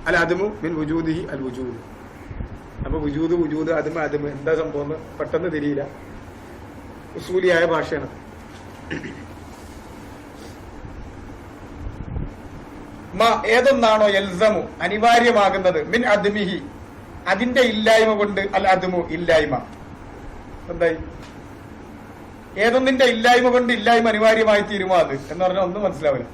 അൽ അദ്മു മിൻ വുജൂദിഹി അൽ വുജൂദ്. അപ്പൊ വുജൂദ് അദ്മ എന്താ സംഭവം പെട്ടെന്ന് തിരിയില്ല. ഉസൂലിയായ ഭാഷയാണ്. ഏതൊന്നാണോ യൽസമു അനിവാര്യമാകുന്നത്, മിൻ അദ്മിഹി അതിന്റെ ഇല്ലായ്മ കൊണ്ട്, അൽ അദ്മു ഇല്ലായ്മ. എന്തായി? ഏതൊന്നിന്റെ ഇല്ലായ്മ കൊണ്ട് ഇല്ലായ്മ അനിവാര്യമായി തീരുമോ അത് എന്ന് പറഞ്ഞാൽ ഒന്നും മനസ്സിലാവില്ല.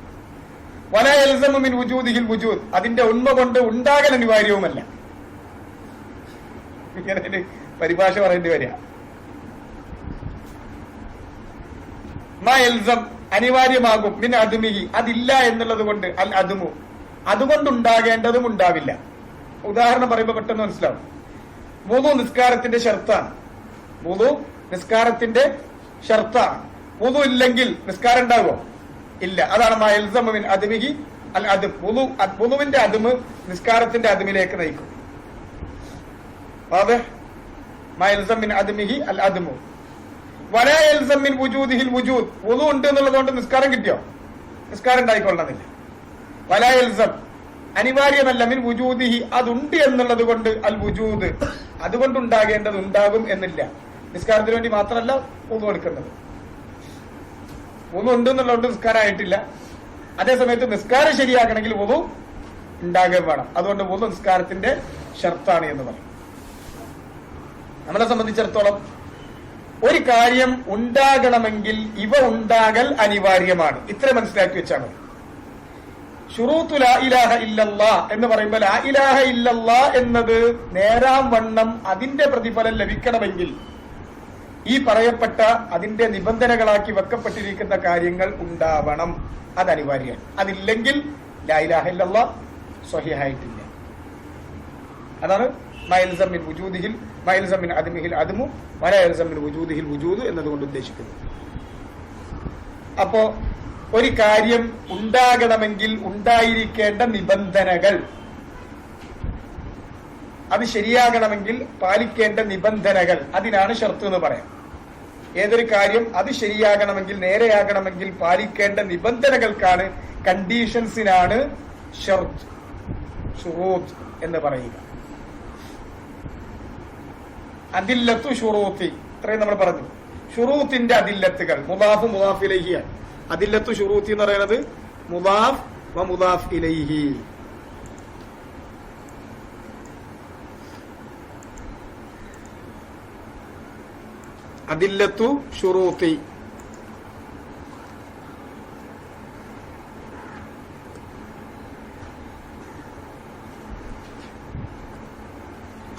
വലാ യൽസമു മിൻ വുജൂദിഹിൽ വുജൂദ് അതിന്റെ ഉണ്മ കൊണ്ട് ഉണ്ടാകൽ അനിവാര്യവുമല്ല. ഇങ്ങനെ പരിഭാഷ പറയേണ്ടി വരിക. മാ യൽസം അനിവാര്യമാകും, മിൻ അദ്മിഹി അതില്ല എന്നുള്ളത് കൊണ്ട്, അൽ അദ്മു അതുകൊണ്ടുണ്ടാകേണ്ടതും ഉണ്ടാവില്ല. ഉദാഹരണം പറയുമ്പോൾ പെട്ടെന്ന് മനസ്സിലാവും. വുളു നിസ്കാരത്തിന്റെ ഷർത്താണ്. വുളു നിസ്കാരത്തിന്റെ ഷർത്താണ്. വുളു ഇല്ലെങ്കിൽ നിസ്കാരം ഉണ്ടാകുമോ? ഇല്ല. അതാണ് മാ യൽസമു മിൻ അദ്മിഹി അൽ അദ്ം. വുളുവിന്റെ അദ്മ് നിസ്കാരത്തിന്റെ അദ്മിലേക്ക് നയിക്കും. മാ യൽസം മിൻ അദ്മിഹി അൽ അദ്മു വലാ യൽസം മിൻ വുജൂദിഹിൽ വുജൂദ്. വുളു ഉണ്ട് എന്നുള്ളതുകൊണ്ട് നിസ്കാരം കിട്ടിയോ? നിസ്കാരം ഉണ്ടായിക്കൊള്ളണമെന്നില്ല. വലാ യൽസം അനിവാര്യമല്ല, മിൻ വുജൂദിഹി അതുണ്ട് എന്നുള്ളത് കൊണ്ട്, അൽ വുജൂദ് അതുകൊണ്ടുണ്ടാകേണ്ടത് ഉണ്ടാകും എന്നില്ല. നിസ്കാരത്തിന് വേണ്ടി മാത്രമല്ല വുളു എടുക്കേണ്ടത്. വുളു ഉണ്ട് എന്നുള്ളതുകൊണ്ട് നിസ്കാരം ആയിട്ടില്ല. അതേസമയത്ത് നിസ്കാരം ശരിയാക്കണമെങ്കിൽ വുളു ഉണ്ടാകുകയും വേണം. അതുകൊണ്ട് വുളു നിസ്കാരത്തിന്റെ ഷർത്താണ് എന്ന് പറയും. നമ്മളെ സംബന്ധിച്ചിടത്തോളം ഒരു കാര്യം ഉണ്ടാകണമെങ്കിൽ ഇവ ഉണ്ടാകൽ അനിവാര്യമാണ്. ഇത്ര മനസ്സിലാക്കി വെച്ചാൽ മതി. ശുറൂത്തു ലാ ഇലാഹ ഇല്ലല്ലാ എന്ന് പറയുമ്പോൾ ലാ ഇലാഹ ഇല്ലല്ലാ എന്നത് നേരാം വണ്ണം അതിന്റെ പ്രതിഫലം ലഭിക്കണമെങ്കിൽ ഈ പറയപ്പെട്ട അതിന്റെ നിബന്ധനകളാക്കി വെക്കപ്പെട്ടിരിക്കുന്ന കാര്യങ്ങൾ ഉണ്ടാവണം. അത് അനിവാര്യമാണ്. അതില്ലെങ്കിൽ ലാ ഇലാഹ ഇല്ലല്ലാ സ്വഹീഹായിട്ടില്ല. അതാണ് മയൽസം മിൻ വുജൂദിഹിൽ മയൽസം മിൻ അദ്മിഹിൽ അദ്മു വലാ യൽസം മിൻ വുജൂദിഹിൽ വുജൂദ് എന്നതുകൊണ്ട് ഉദ്ദേശിക്കുന്നത്. അപ്പോ ഒരു കാര്യം ഉണ്ടാകണമെങ്കിൽ ഉണ്ടായിരിക്കേണ്ട നിബന്ധനകൾ, അത് ശരിയാകണമെങ്കിൽ പാലിക്കേണ്ട നിബന്ധനകൾ, അതിനാണ് ഷർത്ത് എന്ന് പറയാം. ഏതൊരു കാര്യം അത് ശരിയാകണമെങ്കിൽ നേരെയാകണമെങ്കിൽ പാലിക്കേണ്ട നിബന്ധനകൾക്കാണ്, കണ്ടീഷൻസിനാണ് ഷർത്ത് ശുറൂത്ത് എന്ന് പറയുക. അദില്ലത്തു ശുറൂത്തി, ഇത്രയും നമ്മൾ പറഞ്ഞു. ശുറൂത്തിന്റെ അദില്ലത്തുകൾ മുദാഫ് മുദാഫ് ഇലൈഹിയാണ്. അദില്ലത്തു ശുറൂത്തി എന്ന് പറയുന്നത് മുദാഫ് വ മുദാഫ് ഇലൈഹി. അദില്ലത്തു ശുറൂത്തി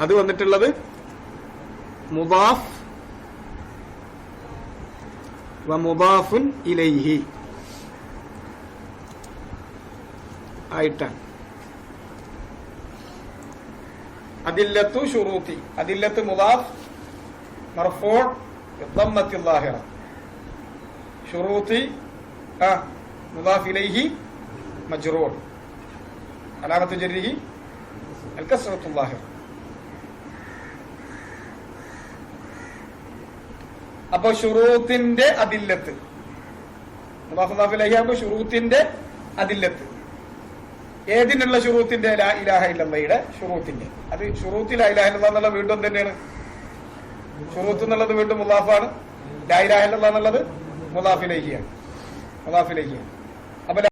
അത് വന്നിട്ടുള്ളത് മുദാഫ് വ മുദാഫുൻ ഇലൈഹി ആയിട്ടാണ്. അദില്ലത്തു ശുറൂത്തി, അദില്ലത്ത് മുദാഫ് മർഫൂ ബിദ്ദമ്മത്തി ളാഹിറ, ശുറൂത്തി മുദാഫ് ഇലൈഹി മജ്റൂർ, അലാമത്തു ജർരിഹി അൽ കസ്റത്തു ളാഹിറ. അപ്പൊ ഷുറൂത്തിന്റെ അദില്ലത്ത് മുദാഫ് മുദാഫ് ഇലൈഹി ആകുമ്പോൾ ഷുറൂത്തിന്റെ അദില്ലത്ത് ഏതിനുള്ള ഷുറൂത്തിന്റെ ലാ ഇലാഹ ഇല്ലല്ലാഹയുടെ ഷുറൂത്തിന്റെ. അത് ഷുറൂത്തി ലാ ഇലാഹ ഇല്ലല്ലാഹ് എന്നുള്ള വീണ്ടും തന്നെയാണ്. ഷുറൂത്ത് എന്നുള്ളത് വീണ്ടും മുദാഫാണ്, ലാ ഇലാഹ ഇല്ലല്ലാഹ് എന്നുള്ളത് മുദാഫ് ഇലൈഹിയാണ്. മുദാഫ് ഇലൈഹിയാണ്.